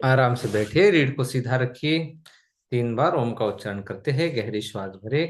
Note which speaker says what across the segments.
Speaker 1: आराम से बैठिए, रीढ़ को सीधा रखिए। 3 बार ओम का उच्चारण करते हैं, गहरी श्वास भरे।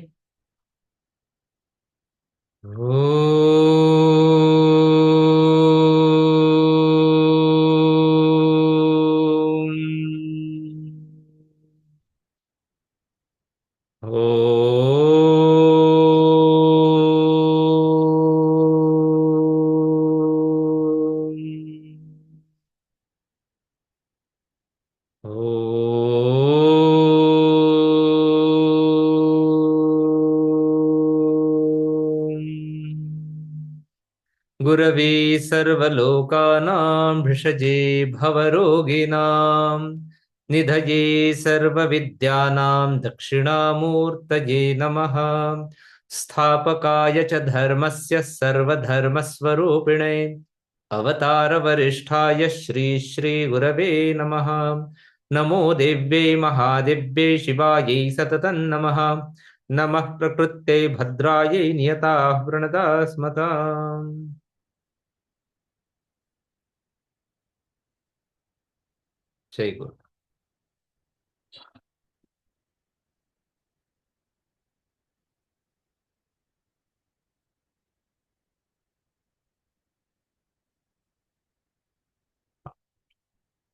Speaker 1: गुरवे सर्वलोकानां भिषजे भवरोगिणां निधये सर्वविद्यानां दक्षिणामूर्तये नमः। स्थापकाय च धर्मस्य सर्वधर्मस्वरूपिणे अवतारवरिष्ठाय श्री श्री गुरवे नमः। नमो देव्यै महादेव्यै शिवायै सततं नमः। नमः प्रकृत्यै भद्रायै नियताः प्रणता स्मताम्। जय गुरु।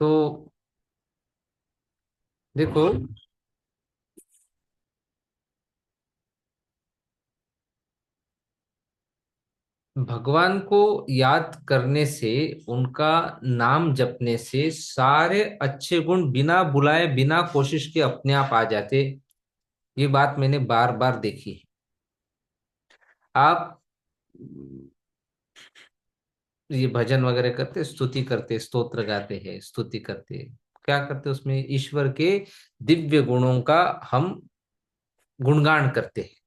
Speaker 1: तो देखो, भगवान को याद करने से, उनका नाम जपने से सारे अच्छे गुण बिना बुलाए बिना कोशिश के अपने आप आ जाते। ये बात मैंने बार बार देखी है। आप ये भजन वगैरह करते, स्तुति करते, स्तोत्र गाते हैं, स्तुति करते, क्या करते, उसमें ईश्वर के दिव्य गुणों का हम गुणगान करते हैं।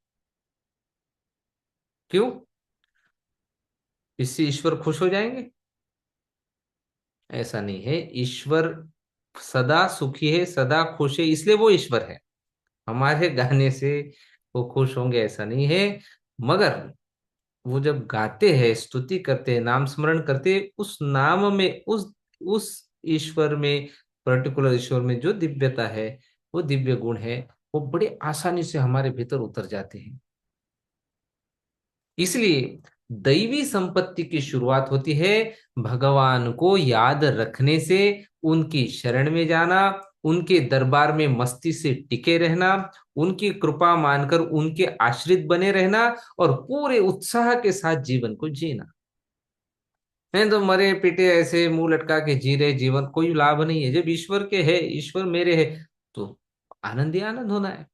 Speaker 1: क्यों? इससे ईश्वर खुश हो जाएंगे? ऐसा नहीं है। ईश्वर सदा सुखी है, सदा खुश है, इसलिए वो ईश्वर है। हमारे गाने से वो खुश होंगे ऐसा नहीं है। मगर वो जब गाते हैं, स्तुति करते हैं, नाम स्मरण करते हैं, उस नाम में, उस ईश्वर में, पर्टिकुलर ईश्वर में जो दिव्यता है, वो दिव्य गुण है, वो बड़े आसानी से हमारे भीतर उतर जाते हैं। इसलिए दैवी संपत्ति की शुरुआत होती है भगवान को याद रखने से, उनकी शरण में जाना, उनके दरबार में मस्ती से टिके रहना, उनकी कृपा मानकर उनके आश्रित बने रहना, और पूरे उत्साह के साथ जीवन को जीना। नहीं तो मरे पिटे ऐसे मुंह लटका के जी रहे जीवन, कोई लाभ नहीं है। जब ईश्वर के है, ईश्वर मेरे है, तो आनंद ही आनंद होना है।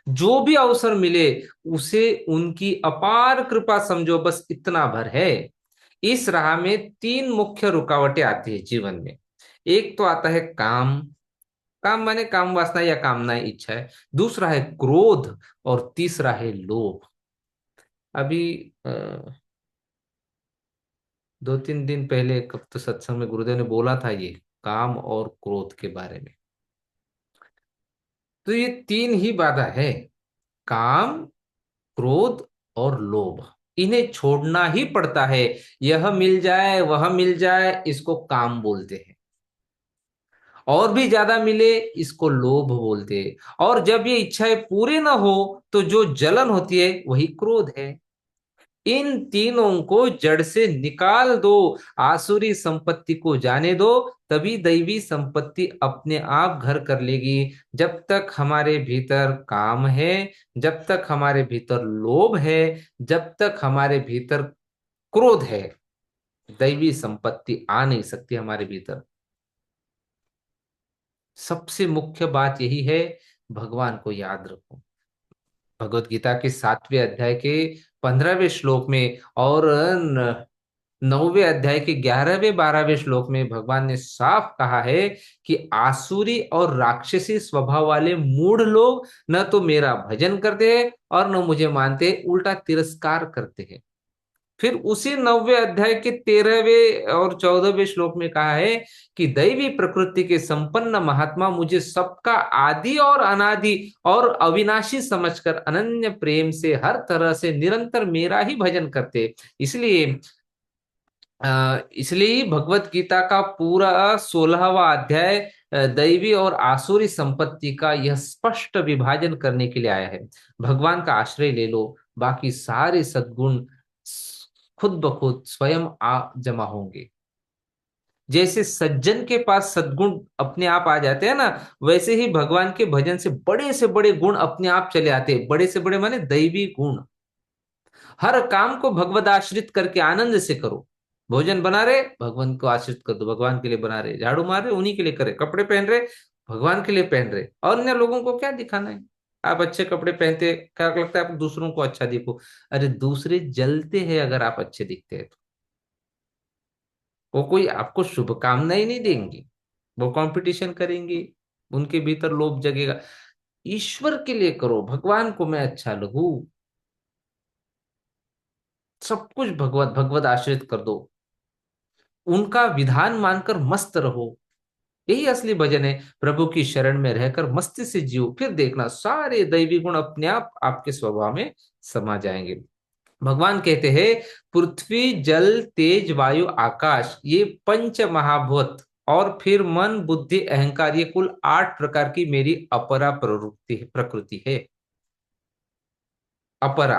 Speaker 1: जो भी अवसर मिले उसे उनकी अपार कृपा समझो, बस इतना भर है। इस राह में 3 मुख्य रुकावटें आती है जीवन में। एक तो आता है काम। काम माने काम वासना या कामनाएं, इच्छा है। दूसरा है क्रोध, और तीसरा है लोभ। अभी 2-3 दिन पहले एक तो सत्संग में गुरुदेव ने बोला था ये काम और क्रोध के बारे में। तो ये 3 ही बाधा है, काम, क्रोध और लोभ। इन्हें छोड़ना ही पड़ता है। यह मिल जाए वह मिल जाए, इसको काम बोलते हैं। और भी ज्यादा मिले, इसको लोभ बोलते हैं। और जब ये इच्छाएं पूरी ना हो, तो जो जलन होती है वही क्रोध है। इन तीनों को जड़ से निकाल दो, आसुरी संपत्ति को जाने दो, तभी दैवी संपत्ति अपने आप घर कर लेगी। जब तक हमारे भीतर काम है, जब तक हमारे भीतर लोभ है, जब तक हमारे भीतर क्रोध है, दैवी संपत्ति आ नहीं सकती हमारे भीतर। सबसे मुख्य बात यही है, भगवान को याद रखो। भगवत गीता के 7वें अध्याय के 15वें श्लोक में, और 9वें अध्याय के 11वें 12वें श्लोक में भगवान ने साफ कहा है कि आसुरी और राक्षसी स्वभाव वाले मूढ़ लोग न तो मेरा भजन करते हैं और न मुझे मानते, उल्टा तिरस्कार करते हैं। फिर उसी 9वें अध्याय के 13वें और 14वें श्लोक में कहा है कि दैवी प्रकृति के संपन्न महात्मा मुझे सबका आदि और अनादि और अविनाशी समझकर अनन्य प्रेम से हर तरह से निरंतर मेरा ही भजन करते। इसलिए इसलिए भगवत गीता का पूरा 16वां अध्याय दैवी और आसुरी संपत्ति का यह स्पष्ट विभाजन करने के लिए आया है। भगवान का आश्रय ले लो, बाकी सारे सद्गुण खुद ब खुद स्वयं आ जमा होंगे। जैसे सज्जन के पास सद्गुण अपने आप आ जाते हैं ना, वैसे ही भगवान के भजन से बड़े गुण अपने आप चले आते हैं। बड़े से बड़े माने दैवी गुण। हर काम को भगवत आश्रित करके आनंद से करो। भोजन बना रहे, भगवान को आश्रित कर दो, भगवान के लिए बना रहे। झाड़ू मार रहे, उन्हीं के लिए करे। कपड़े पहन रहे, भगवान के लिए पहन रहे। और अन्य लोगों को क्या दिखाना है? आप अच्छे कपड़े पहनते, क्या लगता है आप दूसरों को अच्छा दिखो? अरे दूसरे जलते हैं अगर आप अच्छे दिखते हैं तो। वो कोई आपको शुभकामनाएं नहीं देंगे, वो कंपटीशन करेंगे, उनके भीतर लोभ जगेगा। ईश्वर के लिए करो, भगवान को मैं अच्छा लगूं, सब कुछ भगवत भगवत आश्रित कर दो, उनका विधान मानकर मस्त रहो। यही असली भजन है। प्रभु की शरण में रहकर मस्ती से जियो, फिर देखना सारे दैवी गुण अपने आप आपके स्वभाव में समा जाएंगे। भगवान कहते हैं, पृथ्वी जल तेज वायु आकाश, ये पंच महाभूत और फिर मन बुद्धि अहंकार, ये कुल 8 प्रकार की मेरी अपरा प्रकृति है। अपरा,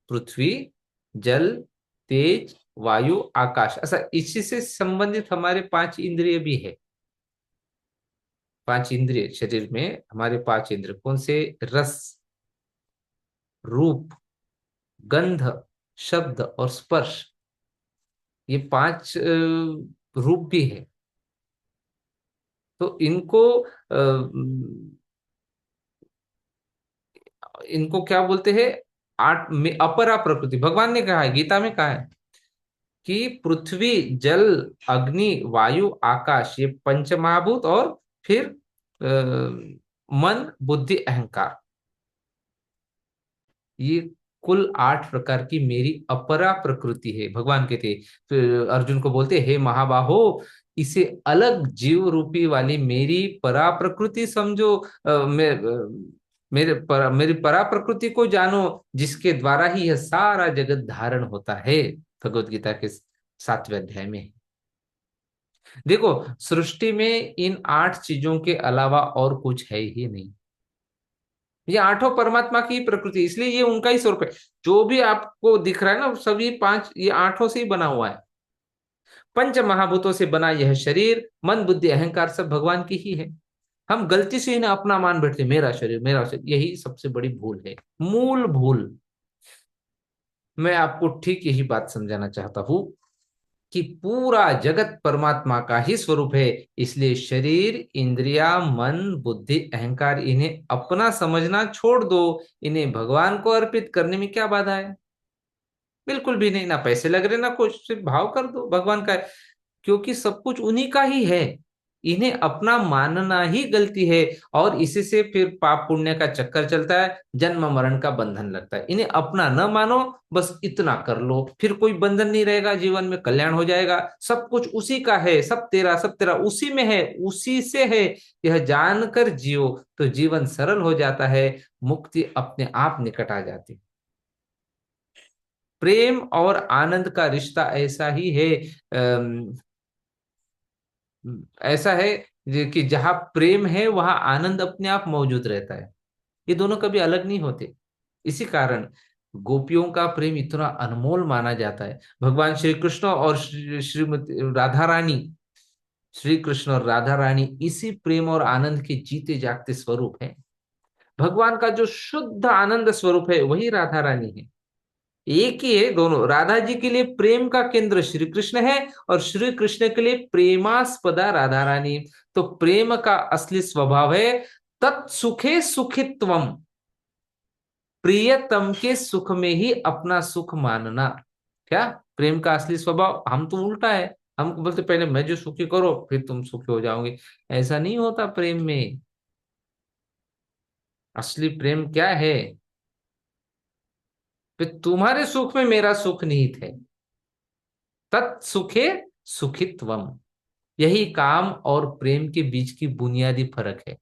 Speaker 1: पृथ्वी जल तेज वायु आकाश, ऐसा इसी से संबंधित हमारे 5 इंद्रिय भी है। 5 इंद्रिय शरीर में, हमारे 5 इंद्रिय कौन से? रस, रूप, गंध, शब्द और स्पर्श, ये 5 रूप भी है। तो इनको क्या बोलते हैं? आठ में अपरा प्रकृति। भगवान ने कहा है, गीता में कहा है कि पृथ्वी जल अग्नि वायु आकाश, ये पंच महाभूत और फिर मन बुद्धि अहंकार, ये कुल 8 प्रकार की मेरी अपरा प्रकृति है। भगवान कहते, फिर अर्जुन को बोलते, हे महाबाहो, इसे अलग जीव रूपी वाली मेरी परा प्रकृति समझो। मेरी परा प्रकृति को जानो, जिसके द्वारा ही यह सारा जगत धारण होता है। भगवत गीता के 7वें अध्याय में। देखो, सृष्टि में इन 8 चीजों के अलावा और कुछ है ही नहीं। ये 8 परमात्मा की प्रकृति, इसलिए ये उनका ही स्वरूप है। जो भी आपको दिख रहा है ना, सभी 5 ये 8 से ही बना हुआ है। पंच महाभूतों से बना यह शरीर, मन बुद्धि अहंकार सब भगवान की ही है। हम गलती से इन्हें अपना मान बैठते, मेरा शरीर मेरा शरीर, यही सबसे बड़ी भूल है, मूल भूल। मैं आपको ठीक यही बात समझाना चाहता हूं कि पूरा जगत परमात्मा का ही स्वरूप है। इसलिए शरीर इंद्रिया मन बुद्धि अहंकार, इन्हें अपना समझना छोड़ दो। इन्हें भगवान को अर्पित करने में क्या बाधा है? बिल्कुल भी नहीं। ना पैसे लग रहे ना कुछ, सिर्फ भाव कर दो भगवान का है। क्योंकि सब कुछ उन्हीं का ही है। इन्हें अपना मानना ही गलती है। और इसी से फिर पाप पुण्य का चक्कर चलता है, जन्म मरण का बंधन लगता है। इन्हें अपना न मानो, बस इतना कर लो, फिर कोई बंधन नहीं रहेगा, जीवन में कल्याण हो जाएगा। सब कुछ उसी का है, सब तेरा उसी में है, उसी से है। यह जानकर जियो तो जीवन सरल हो जाता है, मुक्ति अपने आप निकट आ जाती है। प्रेम और आनंद का रिश्ता ऐसा ही है। ऐसा है कि जहां प्रेम है वहां आनंद अपने आप मौजूद रहता है। ये दोनों कभी अलग नहीं होते। इसी कारण गोपियों का प्रेम इतना अनमोल माना जाता है। भगवान श्री कृष्ण और श्रीमती राधा रानी, श्री कृष्ण और राधा रानी इसी प्रेम और आनंद के जीते जागते स्वरूप है। भगवान का जो शुद्ध आनंद स्वरूप है वही राधा रानी है। एक ही है दोनों। राधा जी के लिए प्रेम का केंद्र श्री कृष्ण है, और श्री कृष्ण के लिए प्रेमास्पदा राधा रानी। तो प्रेम का असली स्वभाव है तत्सुखे सुखित्वम, प्रियतम के सुख में ही अपना सुख मानना। क्या प्रेम का असली स्वभाव? हम तो उल्टा है। हम बोलते पहले मैं जो सुखी करो फिर तुम सुखी हो जाओगे। ऐसा नहीं होता प्रेम में। असली प्रेम क्या है? फिर तुम्हारे सुख में मेरा सुख निहित है। तत्सुखे सुखित्वम, यही काम और प्रेम के बीच की बुनियादी फर्क है।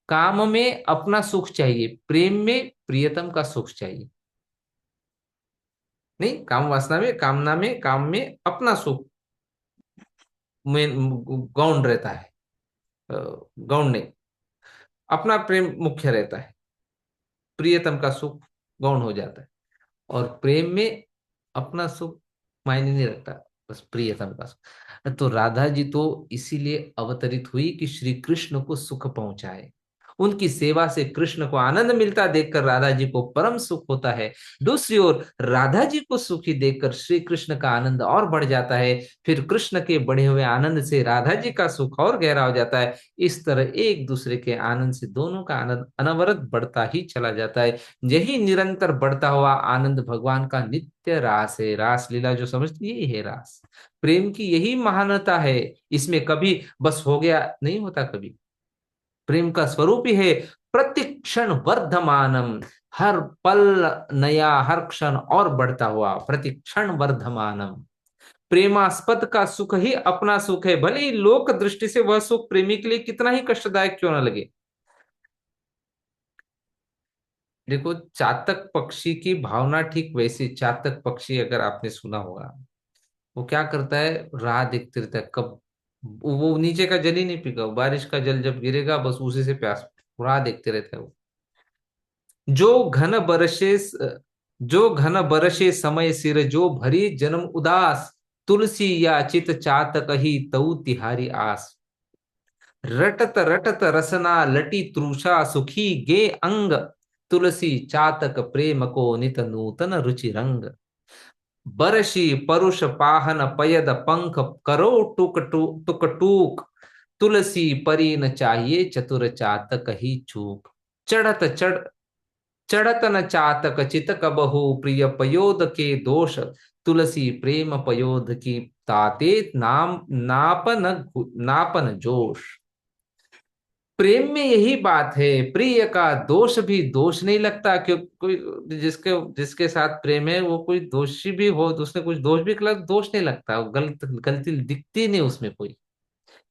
Speaker 1: काम में अपना सुख चाहिए, प्रेम में प्रियतम का सुख चाहिए। नहीं, काम वासना में, कामना में, काम में अपना सुख में गौण रहता है। अ, गौण नहीं, अपना प्रेम मुख्य रहता है। प्रियतम का सुख गौण हो जाता है। और प्रेम में अपना सुख मायने नहीं रखता, बस प्रियतम का सुख। तो राधा जी तो इसीलिए अवतरित हुई कि श्री कृष्ण को सुख पहुंचाए। उनकी सेवा से कृष्ण को आनंद मिलता देखकर राधा जी को परम सुख होता है। दूसरी ओर राधा जी को सुखी देखकर श्री कृष्ण का आनंद और बढ़ जाता है। फिर कृष्ण के बढ़े हुए आनंद से राधा जी का सुख और गहरा हो जाता है। इस तरह एक दूसरे के आनंद से दोनों का आनंद अनवरत बढ़ता ही चला जाता है। यही निरंतर बढ़ता हुआ आनंद भगवान का नित्य रास है। रास लीला जो समझती है, यही है रास। प्रेम की यही महानता है। इसमें कभी बस हो गया नहीं होता कभी। प्रेम का स्वरूप ही है प्रति क्षण वर्धमानम। हर पल नया, हर क्षण और बढ़ता हुआ, प्रति क्षण वर्धमानम। प्रेमास्पद का सुख ही अपना सुख है, भले ही लोक दृष्टि से वह सुख प्रेमी के लिए कितना ही कष्टदायक क्यों ना लगे। देखो, चातक पक्षी की भावना ठीक वैसी। चातक पक्षी अगर आपने सुना होगा, वो क्या करता है, राह देखते रहता है कब वो नीचे का जल ही नहीं पीगा। बारिश का जल जब गिरेगा बस उसी से प्यास, राह देखते रहता है वो। जो घन बरसे जो घन बरसे समय सिर, जो भरी जन्म उदास, तुलसी याचित चातक ही तऊ तिहारी आस। रटत रटत रसना लटी तृषा, सुखी गे अंग, तुलसी चातक प्रेम को नित नूतन रुचि रंग। बरसी परुष पाहन पयद पंख, करो टुक टुक टुक टूक, तुलसी परी न चाहिए चतुर चातक ही चूक। चढ़त चढ़ चढ़त न चातक चित कबहु, प्रिय पयोद के दोष, तुलसी प्रेम पयोद की ताते नाम नापन नापन जोश। प्रेम में यही बात है, प्रिय का दोष भी दोष नहीं लगता। क्यों, कोई जिसके जिसके साथ प्रेम है वो कोई दोषी भी हो तो उसने कुछ दोष भी किया, दोष नहीं लगता, वो गलती दिखती नहीं उसमें कोई।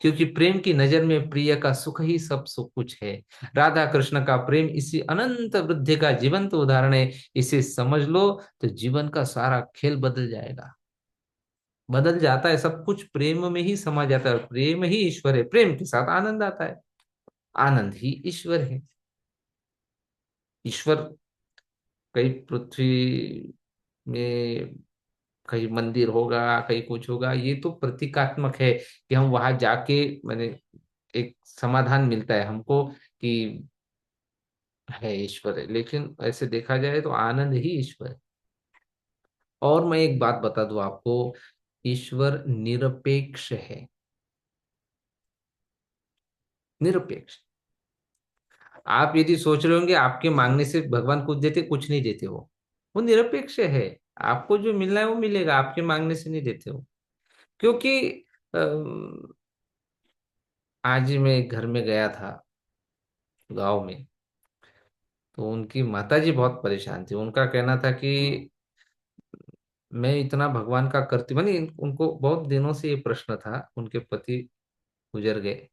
Speaker 1: क्योंकि प्रेम की नजर में प्रिय का सुख ही सब सुख कुछ है। राधा कृष्ण का प्रेम इसी अनंत वृद्धि का जीवंत उदाहरण है। इसे समझ लो तो जीवन का सारा खेल बदल जाएगा। बदल जाता है, सब कुछ प्रेम में ही समा जाता है। प्रेम ही ईश्वर है, प्रेम के साथ आनंद आता है, आनंद ही ईश्वर है। ईश्वर कहीं पृथ्वी में, कहीं मंदिर होगा, कहीं कुछ होगा, ये तो प्रतीकात्मक है कि हम वहां जाके मैंने एक समाधान मिलता है हमको कि है ईश्वर है। लेकिन ऐसे देखा जाए तो आनंद ही ईश्वर है। और मैं एक बात बता दूं आपको, ईश्वर निरपेक्ष है। निरपेक्ष। आप यदि सोच रहे होंगे आपके मांगने से भगवान कुछ देते, कुछ नहीं देते वो निरपेक्ष है। आपको जो मिलना है वो मिलेगा, आपके मांगने से नहीं देते हो। क्योंकि अम, आज ही मैं एक घर में गया था, गांव में। तो उनकी माताजी बहुत परेशान थी। उनका कहना था कि मैं इतना भगवान का करती, मानी उनको बहुत दिनों से ये प्रश्न था। उनके पति गुजर गए,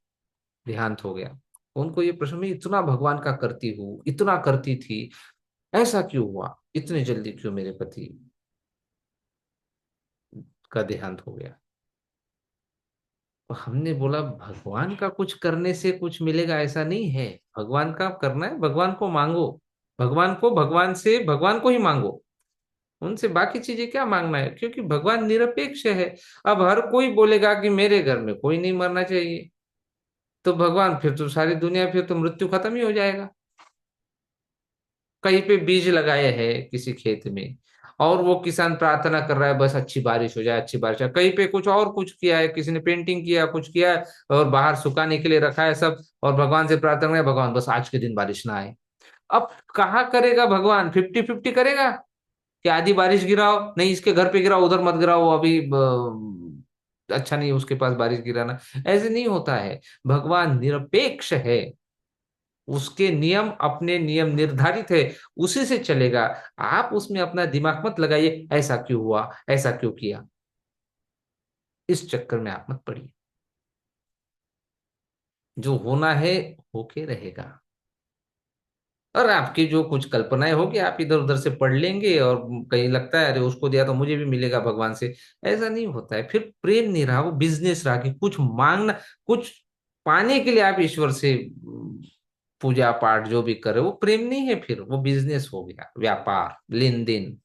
Speaker 1: देहांत हो गया। उनको ये प्रश्न, मैं इतना भगवान का करती हूँ, इतना करती थी, ऐसा क्यों हुआ, इतने जल्दी क्यों मेरे पति का देहांत हो गया। तो हमने बोला भगवान का कुछ करने से कुछ मिलेगा ऐसा नहीं है। भगवान का करना है, भगवान को मांगो। भगवान को, भगवान से भगवान को ही मांगो। उनसे बाकी चीजें क्या मांगना है, क्योंकि भगवान निरपेक्ष है। अब हर कोई बोलेगा कि मेरे घर में कोई नहीं मरना चाहिए, तो भगवान फिर तो सारी दुनिया, फिर तो मृत्यु खत्म ही हो जाएगा। कहीं पे बीज लगाए हैं किसी खेत में, और वो किसान प्रार्थना कर रहा है बस अच्छी बारिश हो जाए, अच्छी बारिश हो जाए। कहीं पे कुछ और कुछ किया है, किसी ने पेंटिंग किया, कुछ किया है, और बाहर सुखाने के लिए रखा है सब, और भगवान से प्रार्थना है भगवान बस आज के दिन बारिश ना आए। अब कहाँ करेगा भगवान, 50-50 करेगा कि आधी बारिश गिराओ, नहीं इसके घर पे गिराओ, उधर मत गिराओ, अभी अच्छा नहीं उसके पास बारिश गिराना। ऐसे नहीं होता है। भगवान निरपेक्ष है। उसके नियम, अपने नियम निर्धारित है, उसी से चलेगा। आप उसमें अपना दिमाग मत लगाइए, ऐसा क्यों हुआ, ऐसा क्यों किया, इस चक्कर में आप मत पड़िए। जो होना है होके रहेगा। और आपकी जो कुछ कल्पनाएं होगी आप इधर उधर से पढ़ लेंगे, और कहीं लगता है अरे उसको दिया तो मुझे भी मिलेगा भगवान से। ऐसा नहीं होता है, फिर प्रेम नहीं रहा, वो बिजनेस रहा कि कुछ मांगना, कुछ पाने के लिए आप ईश्वर से पूजा पाठ जो भी करे, वो प्रेम नहीं है, फिर वो बिजनेस हो गया, व्यापार, लेन देन।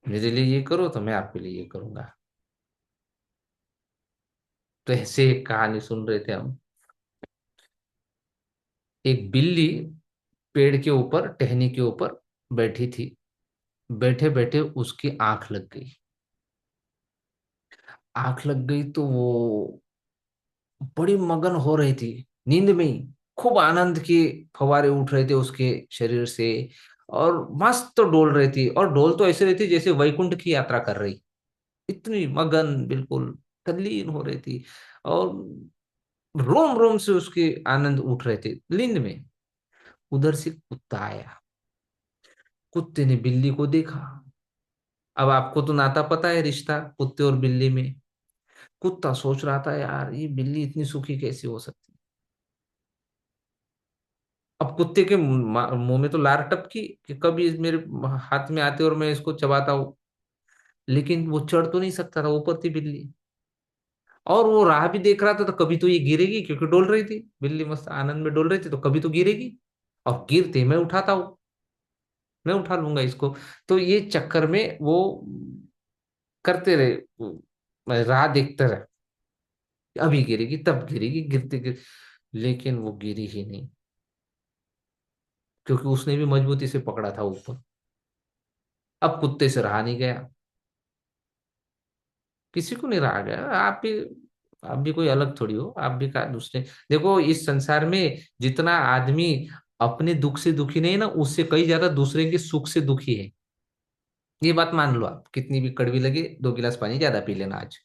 Speaker 1: मेरे लिए ये करो तो मैं आपके लिए ये करूंगा। तो ऐसे एक कहानी सुन रहे थे हम। एक बिल्ली पेड़ के ऊपर, टहनी के ऊपर बैठी थी। बैठे बैठे उसकी आंख लग गई। आंख लग गई तो वो बड़ी मगन हो रही थी, नींद में ही। खूब आनंद के फवारे उठ रहे थे उसके शरीर से, और मस्त तो डोल रही थी, और डोल तो ऐसे रही थी जैसे वैकुंठ की यात्रा कर रही। इतनी मगन, बिल्कुल तल्लीन हो रही थी। और रोम रोम से उसके आनंद उठ रहे थे नींद में। उधर से कुत्ता आया। कुत्ते ने बिल्ली को देखा। अब आपको तो नाता पता है, रिश्ता कुत्ते और बिल्ली में। कुत्ता सोच रहा था यार ये बिल्ली इतनी सुखी कैसे हो सकती। अब कुत्ते के मुंह में तो लार टपकी कि कभी मेरे हाथ में आते और मैं इसको चबाता हूँ। लेकिन वो चढ़ तो नहीं सकता था, ऊपर थी बिल्ली। और वो राह भी देख रहा था, तो कभी तो ये गिरेगी, क्योंकि डोल रही थी बिल्ली, मस्त आनंद में डोल रही थी, तो कभी तो गिरेगी। और गिरते मैं उठाता हूँ, मैं उठा लूंगा इसको। तो ये चक्कर में वो करते रहे, राह देखते रहे, अभी गिरेगी तब गिरेगी, गिरते गिर। लेकिन वो गिरी ही नहीं, क्योंकि उसने भी मजबूती से पकड़ा था ऊपर। अब कुत्ते से रहा नहीं गया, किसी को नहीं रहा गया। आप भी कोई अलग थोड़ी हो, आप भी का दूसरे। देखो इस संसार में जितना आदमी अपने दुख से दुखी नहीं है ना, उससे कई ज्यादा दूसरे के सुख से दुखी है। ये बात मान लो, आप कितनी भी कड़वी लगे, 2 गिलास पानी ज्यादा पी लेना आज।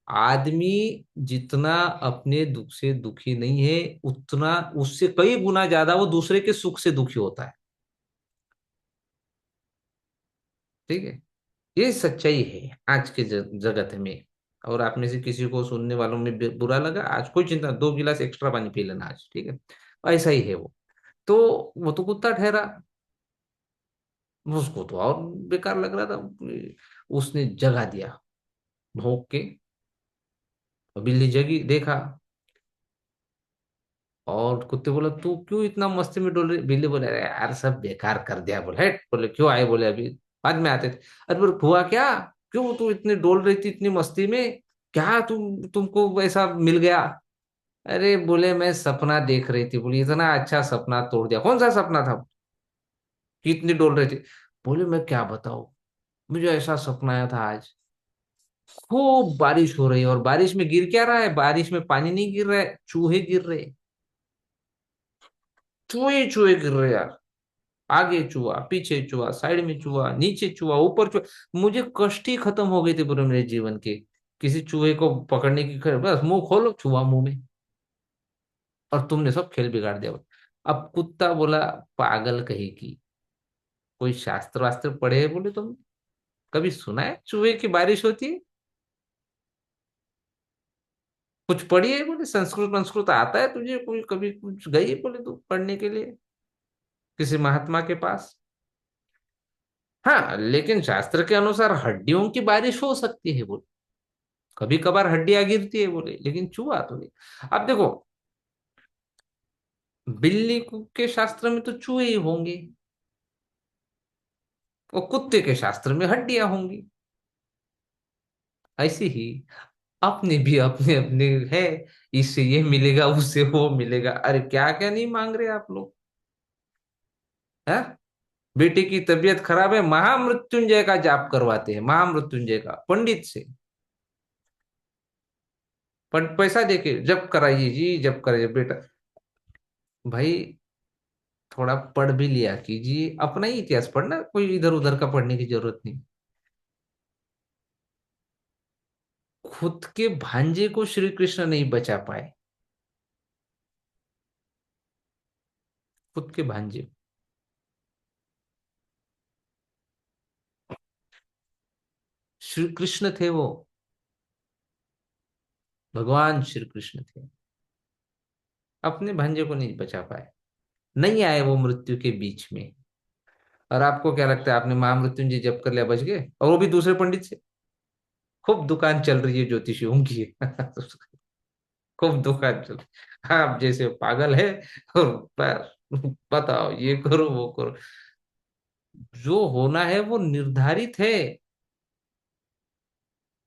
Speaker 1: आदमी जितना अपने दुख से दुखी नहीं है, उतना उससे कई गुना ज्यादा वो दूसरे के सुख से दुखी होता है। ठीक है, ये सच्चाई है आज के जगत में। और आप में से किसी को सुनने वालों में बुरा लगा, आज कोई चिंता, 2 गिलास एक्स्ट्रा पानी पी लेना आज, ठीक है। ऐसा ही है वो। तो वो तो कुत्ता ठहरा, उसको तो और बेकार लग रहा था। उसने जगा दिया भौंक के। बिल्ली जगी, देखा। और कुत्ते बोला तू क्यों इतना मस्ती में डोल रही। बिल्ली बोले अरे यार सब बेकार कर दिया। बोले हेट, बोले क्यों आए, बोले अभी बाद में आते थे। अरे बोले हुआ क्या, क्यों तू इतनी डोल रही थी इतनी मस्ती में, क्या तुमको ऐसा मिल गया। अरे बोले मैं सपना देख रही थी। बोली इतना अच्छा सपना तोड़ दिया, कौन सा सपना था कि इतनी डोल रही थी। बोले मैं क्या बताऊं, मुझे ऐसा सपना आया था आज। खूब बारिश हो रही है, और बारिश में गिर क्या रहा है, बारिश में पानी नहीं गिर रहा है, चूहे गिर रहे। चूहे चूहे गिर रहे यार। आगे चूहा, पीछे चूहा, साइड में चूहा, नीचे चूहा, ऊपर चूहा। मुझे कष्ट ही खत्म हो गई थी पूरे मेरे जीवन के। किसी चूहे को पकड़ने की बस मुंह खोलो चूहा मुंह में, और तुमने सब खेल बिगाड़ दिया। अब कुत्ता बोला पागल कही की, कोई शास्त्र वास्त्र पढ़े है बोले तुम, कभी सुना है चूहे की बारिश होती है, कुछ पढ़ी है बोले, संस्कृत संस्कृत आता है तुझे, कोई कभी कुछ गई है बोले तू पढ़ने के लिए किसी महात्मा के पास। हाँ लेकिन शास्त्र के अनुसार हड्डियों की बारिश हो सकती है बोले, कभी कभार हड्डियां गिरती है बोले, लेकिन चूहा तो नहीं। अब देखो, के शास्त्र में तो चूहे ही होंगे, और कुत्ते के शास्त्र में हड्डियां होंगी। ऐसे ही अपने भी अपने अपने है, इससे ये मिलेगा उससे वो मिलेगा, अरे क्या क्या नहीं मांग रहे आप लोग। है, बेटे की तबीयत खराब है, महामृत्युंजय का जाप करवाते हैं, महामृत्युंजय का पंडित से। पैसा देके जप कराइए जी, जप कराइए बेटा। भाई थोड़ा पढ़ भी लिया कीजिए, अपना ही इतिहास पढ़ना, कोई इधर उधर का पढ़ने की जरूरत नहीं। खुद के भांजे को श्री कृष्ण नहीं बचा पाए, खुद के भांजे। श्री कृष्ण थे वो, भगवान श्री कृष्ण थे, अपने भांजे को नहीं बचा पाए। नहीं आए वो मृत्यु के बीच में। और आपको क्या लगता है, आपने महामृत्युंजय जप कर लिया, बच गए, और वो भी दूसरे पंडित से? खूब दुकान चल रही है ज्योतिषियों की। खूब दुकान चल रही, आप जैसे पागल है, और बताओ ये करो वो करो। जो होना है वो निर्धारित है,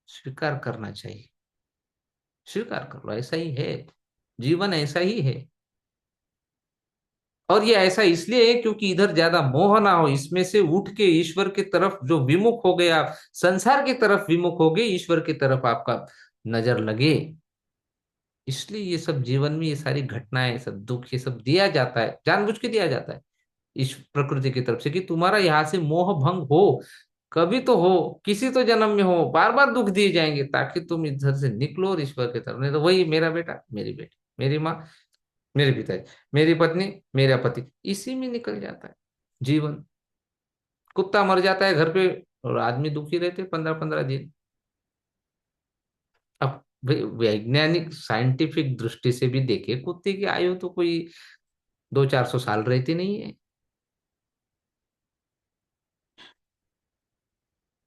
Speaker 1: स्वीकार करना चाहिए। स्वीकार कर लो, ऐसा ही है, जीवन ऐसा ही है। और ये ऐसा इसलिए है क्योंकि इधर ज्यादा मोह ना हो, इसमें से उठ के ईश्वर की तरफ जो विमुख हो गए आप, संसार की तरफ विमुख हो गए, ईश्वर की तरफ आपका नजर लगे। इसलिए ये सब जीवन में ये सारी घटनाएं, सब दुख, ये सब दिया जाता है, जानबूझ के दिया जाता है इस प्रकृति की तरफ से, कि तुम्हारा यहाँ से मोह भंग हो। कभी तो हो, किसी तो जन्म में हो, बार बार दुख दिए जाएंगे ताकि तुम इधर से निकलो और ईश्वर की तरफ। नहीं तो वही मेरा बेटा, मेरी बेटी, मेरी माँ, मेरे पिताजी, मेरी पत्नी, मेरा पति, इसी में निकल जाता है जीवन। कुत्ता मर जाता है घर पे, और आदमी दुखी रहते 15-15 दिन। अब वैज्ञानिक साइंटिफिक दृष्टि से भी देखे, कुत्ते की आयु तो कोई 200-400 साल रहती नहीं है।